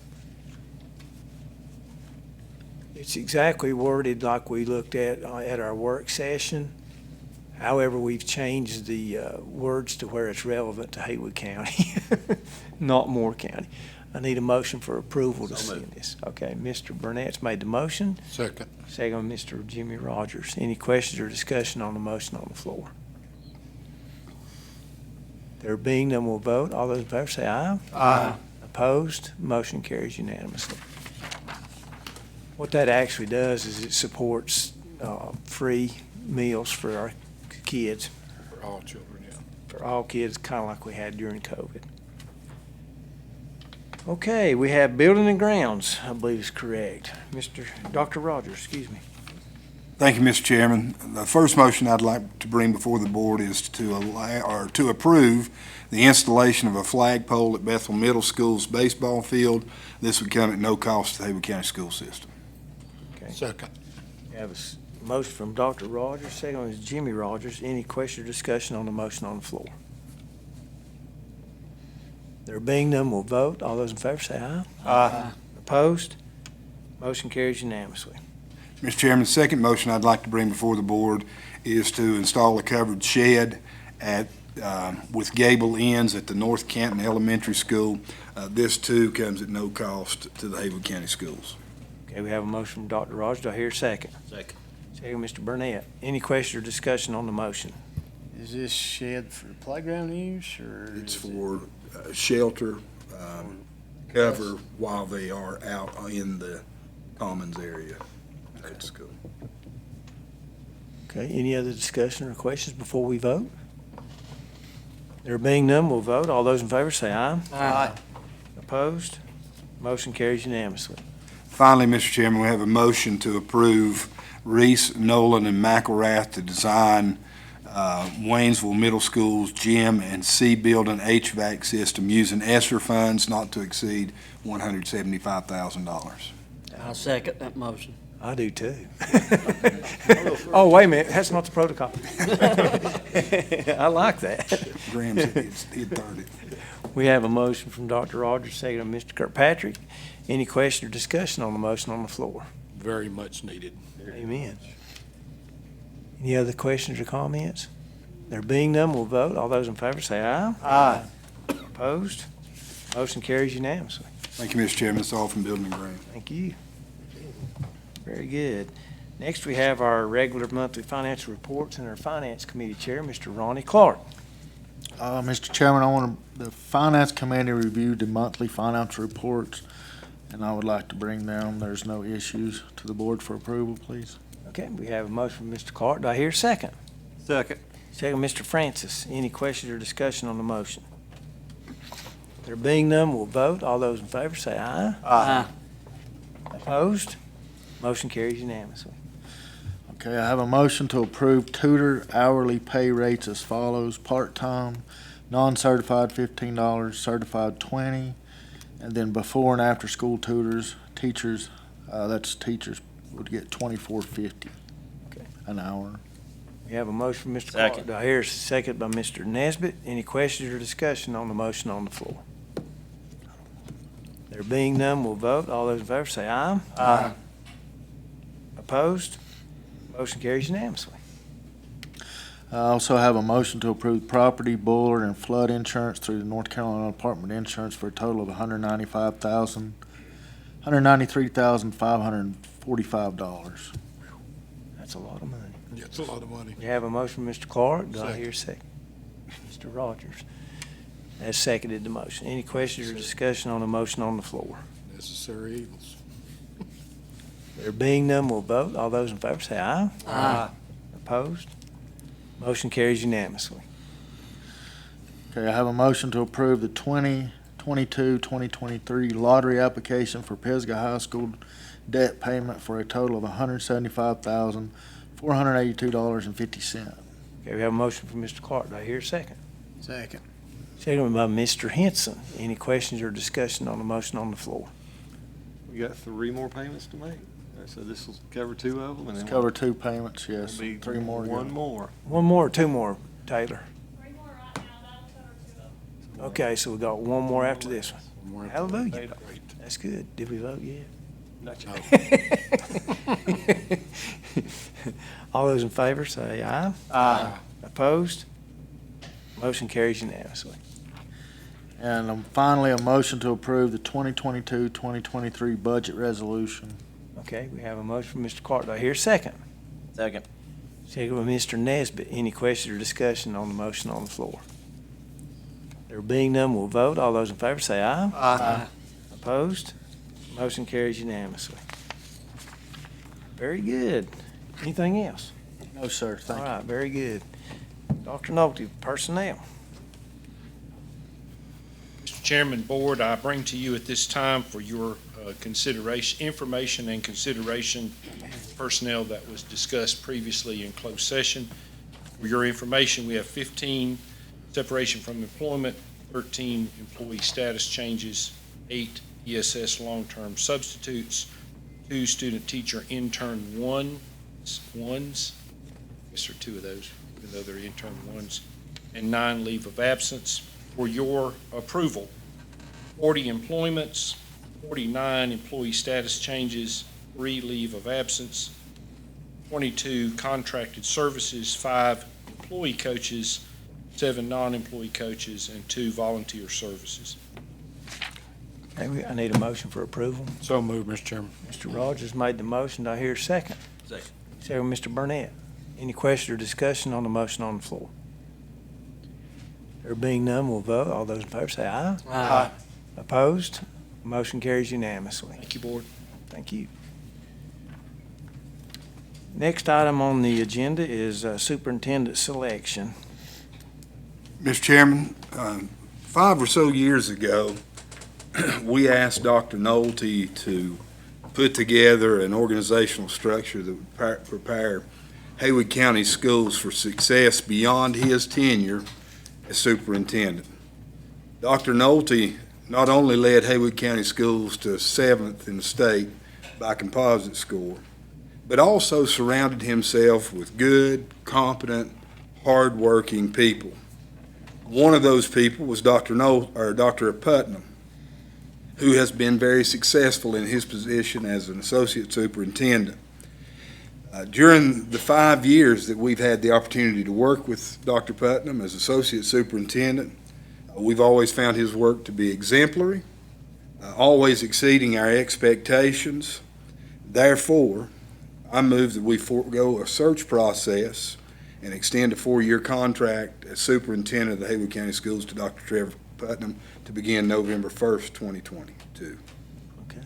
It's exactly worded like we looked at our work session. However, we've changed the words to where it's relevant to Haywood County, not Moore County. I need a motion for approval to send this. Okay, Mr. Burnett's made the motion. Second. Second, Mr. Jimmy Rogers. Any questions or discussion on the motion on the floor? There being none, we'll vote. All those in favor say aye. Aye. Opposed? Motion carries unanimously. What that actually does is it supports free meals for our kids. For all children, yeah. For all kids, kind of like we had during COVID. Okay, we have building and grounds, I believe is correct. Dr. Rogers, excuse me. Thank you, Mr. Chairman. The first motion I'd like to bring before the board is to approve the installation of a flagpole at Bethel Middle School's baseball field. This would come at no cost to the Haywood County School System. Okay. Second. We have a motion from Dr. Rogers, second one is Jimmy Rogers. Any question or discussion on the motion on the floor? There being none, we'll vote. All those in favor say aye. Aye. Opposed? Motion carries unanimously. Mr. Chairman, the second motion I'd like to bring before the board is to install a covered shed with gable ends at the North Canton Elementary School. This too comes at no cost to the Haywood County Schools. Okay, we have a motion from Dr. Rogers. Do I hear a second? Second. Second, Mr. Burnett. Any question or discussion on the motion? Is this shed for playground use, or? It's for shelter, cover while they are out in the commons area at school. Okay, any other discussion or questions before we vote? There being none, we'll vote. All those in favor say aye. Aye. Opposed? Motion carries unanimously. Finally, Mr. Chairman, we have a motion to approve Reese, Nolan, and McElrath to design Waynesville Middle School's gym and C building HVAC system using ESSER funds not to exceed $175,000. I'll second that motion. I do too. Oh, wait a minute, that's not the protocol. I like that. Graham's hit 30. We have a motion from Dr. Rogers, second by Mr. Kirkpatrick. Any question or discussion on the motion on the floor? Very much needed. Amen. Any other questions or comments? There being none, we'll vote. All those in favor say aye. Aye. Opposed? Motion carries unanimously. Thank you, Mr. Chairman. That's all from Building and Ground. Thank you. Very good. Next, we have our regular monthly financial reports and our Finance Committee Chair, Mr. Ronnie Clark. Mr. Chairman, the Finance Committee reviewed the monthly financial reports, and I would like to bring them. There's no issues to the board for approval, please. Okay, we have a motion from Mr. Clark. Do I hear a second? Second. Second, Mr. Francis. Any questions or discussion on the motion? There being none, we'll vote. All those in favor say aye. Aye. Opposed? Motion carries unanimously. Okay, I have a motion to approve tutor hourly pay rates as follows: part-time, non-certified $15, certified $20, and then before and after school teachers, teachers would get $24.50 an hour. We have a motion from Mr. Clark. Second. Do I hear a second by Mr. Nesbitt? Any questions or discussion on the motion on the floor? There being none, we'll vote. All those in favor say aye. Aye. Opposed? Motion carries unanimously. I also have a motion to approve property, boiler, and flood insurance through the North Carolina Department of Insurance for a total of $193,545. That's a lot of money. Yeah, it's a lot of money. We have a motion from Mr. Clark. Do I Second. hear a second? Mr. Rogers has seconded the motion. Any questions or discussion on the motion on the floor? Necessary evils. There being none, we'll vote. All those in favor say aye. Aye. Opposed? Motion carries unanimously. Okay, I have a motion to approve the 2022-2023 lottery application for Pisgah High School debt payment for a total of $175,482.50. Okay, we have a motion from Mr. Clark. Do I hear a second? Second. Second by Mr. Henson. Any questions or discussion on the motion on the floor? We got 3 more payments to make, so this will cover 2 of them, and then Cover 2 payments, yes. there'll be 3 more to go. 1 more. One more or 2 more, Taylor? 3 more right now, that'll cover 2 of them. Okay, so we got 1 more after this one. More after Hallelujah. that. Great. That's good. Did we vote yet? Not No. All those in favor say aye. Aye. Opposed? Motion carries unanimously. And finally, a motion to approve the 2022-2023 budget resolution. Okay, we have a motion from Mr. Clark. Do I hear a second? Second. Second by Mr. Nesbitt. Any questions or discussion on the motion on the floor? There being none, we'll vote. All those in favor say aye. Aye. Opposed? Motion carries unanimously. Very good. Anything else? No, sir, All thank you. right, very good. Dr. Nolte, personnel. Mr. Chairman, Board, I bring to you at this time for your information and consideration personnel that was discussed previously in closed session. For your information, we have 15 separation from employment, 13 employee status changes, 8 ESS long-term substitutes, 2 student teacher intern ones, I guess there are 2 of those, even though they're intern ones, and 9 leave of absence. For your approval, 40 employments, 49 employee status changes, 3 leave of absence, 22 contracted services, 5 employee coaches, 7 non-employee coaches, and 2 volunteer services. Okay, I need a motion for approval. So moved, Mr. Chairman. Mr. Rogers made the motion. Do I hear a second? Second. Second, Mr. Burnett. Any question or discussion on the motion on the floor? There being none, we'll vote. All those in favor say aye. Aye. Opposed? Motion carries unanimously. Thank you, Board. Thank you. Next item on the agenda is superintendent selection. Mr. Chairman, 5 or so years ago, we asked Dr. Nolte to put together an organizational structure that would prepare Haywood County schools for success beyond his tenure as superintendent. Dr. Nolte not only led Haywood County schools to 7th in the state by composite score, but also surrounded himself with good, competent, hardworking people. One of those people was Dr. Putnam, who has been very successful in his position as an associate superintendent. During the 5 years that we've had the opportunity to work with Dr. Putnam as associate superintendent, we've always found his work to be exemplary, always exceeding our expectations. Therefore, I move that we forego a search process and extend a 4-year contract as superintendent of the Haywood County Schools to Dr. Trevor Putnam to begin November 1st, 2022. Okay.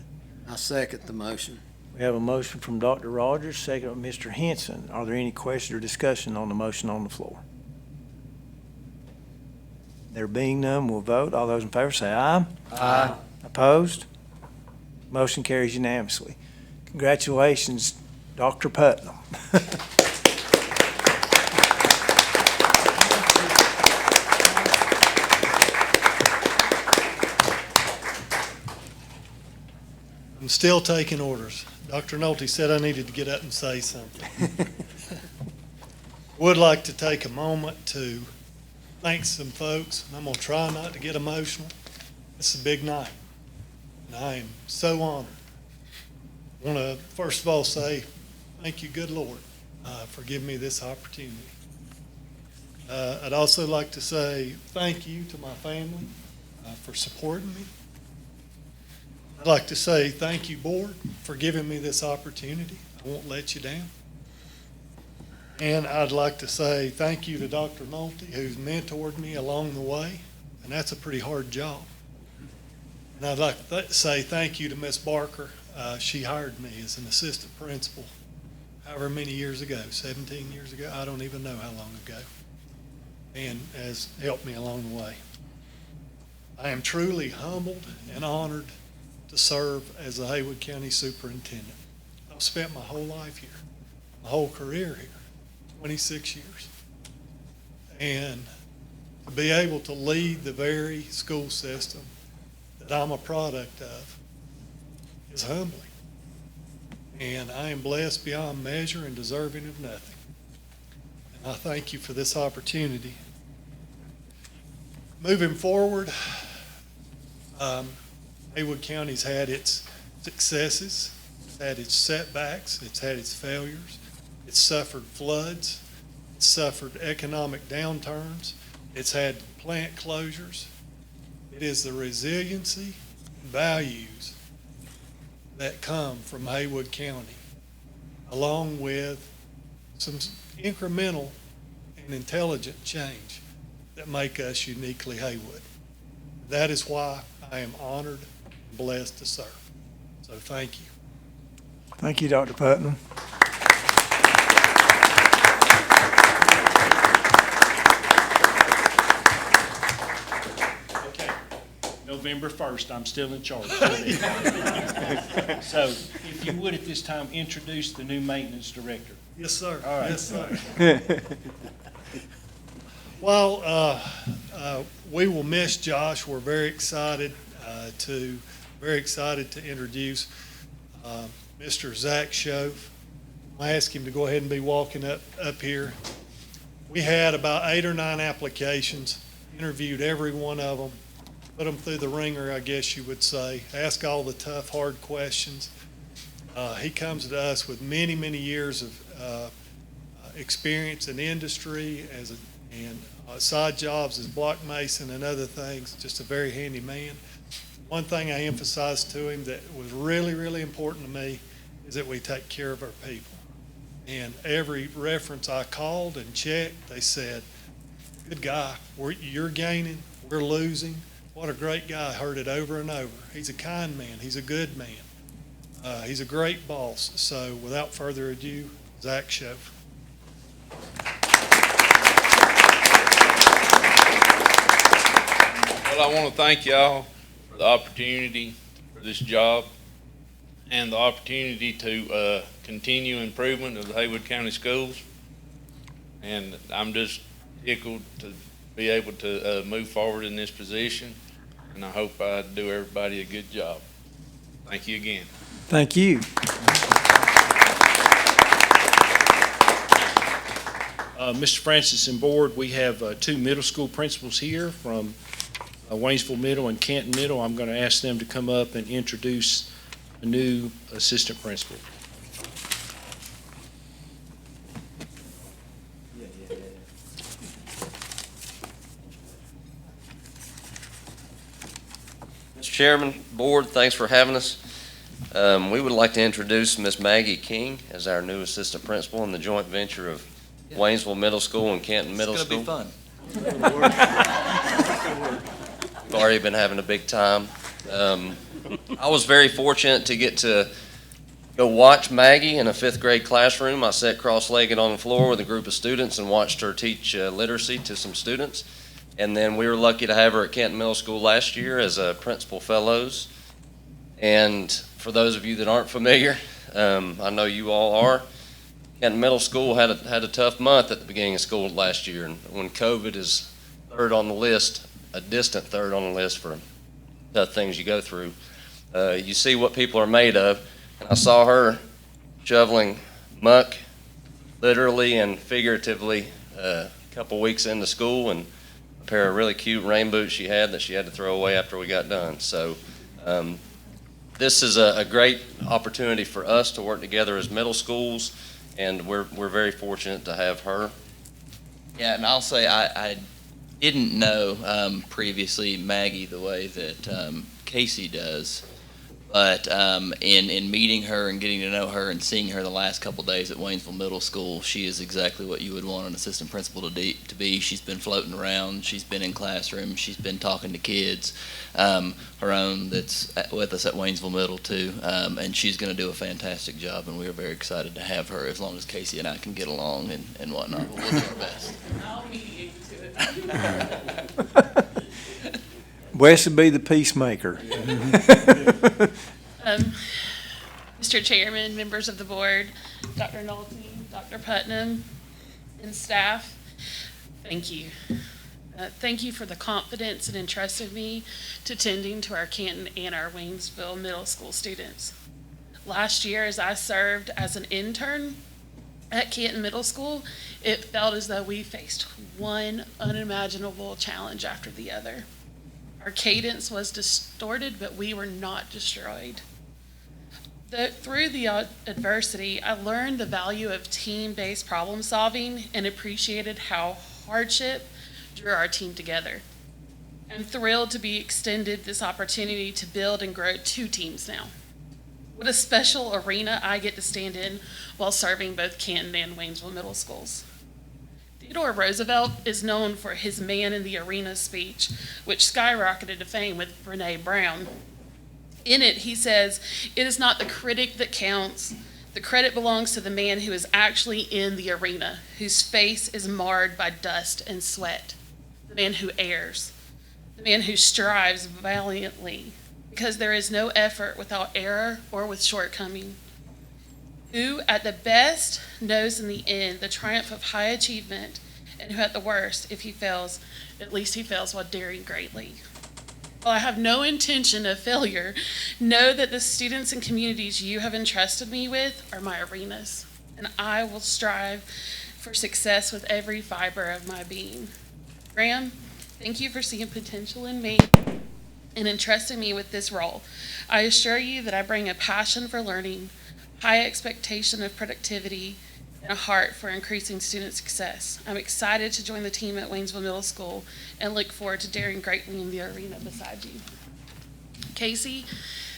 I second the motion. We have a motion from Dr. Rogers, second from Mr. Henson. Are there any questions or discussion on the motion on the floor? There being none, we'll vote. All those in favor say aye. Aye. Opposed? Motion carries unanimously. Congratulations, Dr. Putnam. I'm still taking orders. Dr. Nolte said I needed to get up and say something. Would like to take a moment to thank some folks, and I'm going to try not to get emotional. It's a big night, and I am so honored. I want to first of all say thank you, good Lord, for giving me this opportunity. I'd also like to say thank you to my family for supporting me. I'd like to say thank you, Board, for giving me this opportunity. I won't let you down. And I'd like to say thank you to Dr. Nolte, who's mentored me along the way, and that's a pretty hard job. And I'd like to say thank you to Ms. Barker. She hired me as an assistant principal however many years ago, 17 years ago, I don't even know how long ago, and has helped me along the way. I am truly humbled and honored to serve as the Haywood County Superintendent. I've spent my whole life here, my whole career here, 26 years. And to be able to lead the very school system that I'm a product of is humbling. And I am blessed beyond measure and deserving of nothing. And I thank you for this opportunity. Moving forward, Haywood County's had its successes, it's had its setbacks, it's had its failures, it's suffered floods, it's suffered economic downturns, it's had plant closures. It is the resiliency and values that come from Haywood County, along with some incremental and intelligent change that make us uniquely Haywood. That is why I am honored and blessed to serve. So thank you. Thank you, Dr. Putnam. Okay. No November 1st, I'm still in charge. So if you would at this time, introduce the new maintenance director. Yes, sir. All right. Yes, sir. Well, we will miss Josh. We're very excited to introduce Mr. Zach Shove. I asked him to go ahead and be walking up here. We had about 8 or 9 applications, interviewed every one of them, put them through the ringer, I guess you would say, ask all the tough, hard questions. He comes to us with many, many years of experience in industry and side jobs as block mason and other things, just a very handy man. One thing I emphasized to him that was really, really important to me is that we take care of our people. And every reference I called and checked, they said, good guy, you're gaining, we're losing. What a great guy. I heard it over and over. He's a kind man. He's a good man. He's a great boss. So without further ado, Zach Shove. Well, I want to thank y'all for the opportunity for this job and the opportunity to continue improvement of the Haywood County Schools. And I'm just tickled to be able to move forward in this position, and I hope I do everybody a good job. Thank you again. Thank you. Mr. Francis and Board, we have 2 middle school principals here from Waynesville Middle and Canton Middle. I'm going to ask them to come up and introduce a new assistant principal. Mr. Chairman, Board, thanks for having us. We would like to introduce Miss Maggie King as our new assistant principal in the joint venture of Waynesville Middle School and Canton Middle School. It's going to be fun. We've already been having a big time. I was very fortunate to get to go watch Maggie in a 5th grade classroom. I sat cross-legged on the floor with a group of students and watched her teach literacy to some students. And then we were lucky to have her at Canton Middle School last year as a principal fellows. And for those of you that aren't familiar, I know you all are, Canton Middle School had a tough month at the beginning of school last year. And when COVID is 3rd on the list, a distant 3rd on the list for tough things you go through, you see what people are made of. And I saw her shoveling muck, literally and figuratively, a couple weeks into school, and a pair of really cute rain boots she had that she had to throw away after we got done. So this is a great opportunity for us to work together as middle schools, and we're very fortunate to have her. Yeah, and I'll say I didn't know previously Maggie the way that Casey does, but in meeting her and getting to know her and seeing her the last couple days at Waynesville Middle School, she is exactly what you would want an assistant principal to be. She's been floating around, she's been in classrooms, she's been talking to kids, her own that's with us at Waynesville Middle too, and she's going to do a fantastic job, and we are very excited to have her as long as Casey and I can get along and whatnot. We'll do our best. I'll mediate to it. Wes would be the peacemaker. Mr. Chairman, members of the board, Dr. Nolte, Dr. Putnam, and staff, thank you. Thank you for the confidence and entrusting me to tending to our Canton and our Waynesville Middle School students. Last year, as I served as an intern at Canton Middle School, it felt as though we faced one unimaginable challenge after the other. Our cadence was distorted, but we were not destroyed. Through the adversity, I learned the value of team-based problem solving and appreciated how hardship drew our team together. I'm thrilled to be extended this opportunity to build and grow 2 teams now. What a special arena I get to stand in while serving both Canton and Waynesville Middle Schools. Theodore Roosevelt is known for his man in the arena speech, which skyrocketed to fame with Brene Brown. In it, he says, "It is not the critic that counts. The credit belongs to the man who is actually in the arena, whose face is marred by dust and sweat, the man who errs. the man who strives valiantly, because there is no effort without error or with shortcoming, who at the best knows in the end the triumph of high achievement, and who at the worst, if he fails, at least he fails while daring greatly. While I have no intention of failure, know that the students and communities you have entrusted me with are my arenas, and I will strive for success with every fiber of my being. Graham, thank you for seeing potential in me and entrusting me with this role. I assure you that I bring a passion for learning, high expectation of productivity, and a heart for increasing student success. I'm excited to join the team at Waynesville Middle School and look forward to daring greatly in the arena beside you. Casey,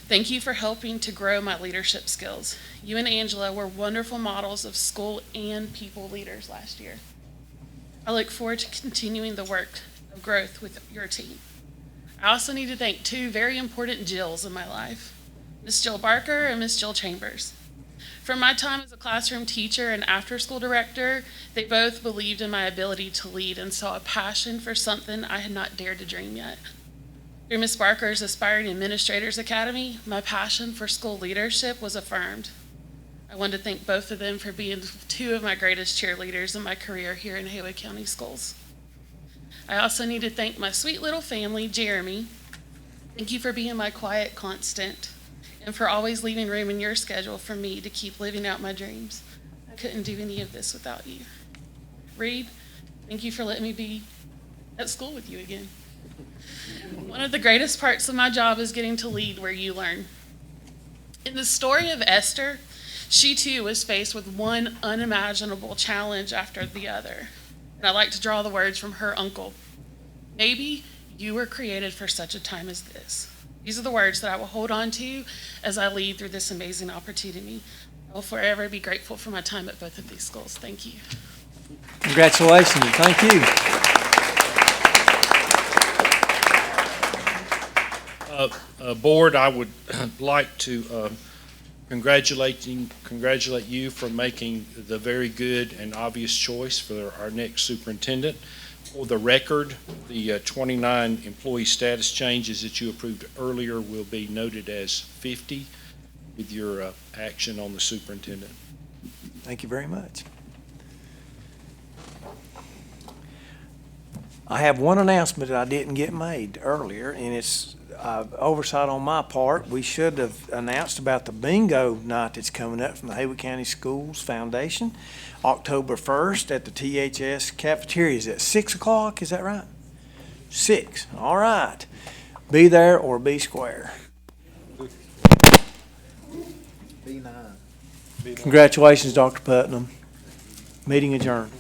thank you for helping to grow my leadership skills. You and Angela were wonderful models of school and people leaders last year. I look forward to continuing the work of growth with your team. I also need to thank two very important Jills in my life, Miss Jill Barker and Miss Jill Chambers. From my time as a classroom teacher and after-school director, they both believed in my ability to lead and saw a passion for something I had not dared to dream yet. Through Miss Barker's Aspiring Administrators Academy, my passion for school leadership was affirmed. I want to thank both of them for being two of my greatest cheerleaders in my career here in Haywood County Schools. I also need to thank my sweet little family, Jeremy. Thank you for being my quiet constant and for always leaving room in your schedule for me to keep living out my dreams. I couldn't do any of this without you. Reed, thank you for letting me be at school with you again. One of the greatest parts of my job is getting to lead where you learn. In the story of Esther, she too was faced with one unimaginable challenge after the other. And I like to draw the words from her uncle. Maybe you were created for such a time as this. These are the words that I will hold on to as I lead through this amazing opportunity. I will forever be grateful for my time at both of these schools. Thank you. Congratulations, and thank you. Board, I would like to congratulate you for making the very good and obvious choice for our next superintendent. For the record, the 29 employee status changes that you approved earlier will be noted as 50 with your action on the superintendent. Thank you very much. I have one announcement that I didn't get made earlier, and it's oversight on my part. We should have announced about the bingo night that's coming up from the Haywood County Schools Foundation, October 1st at the THS cafeteria. Is at 6 o'clock, is that right? 6, all right. Be there or be square. B9. Congratulations, Dr. Putnam. Meeting adjourned.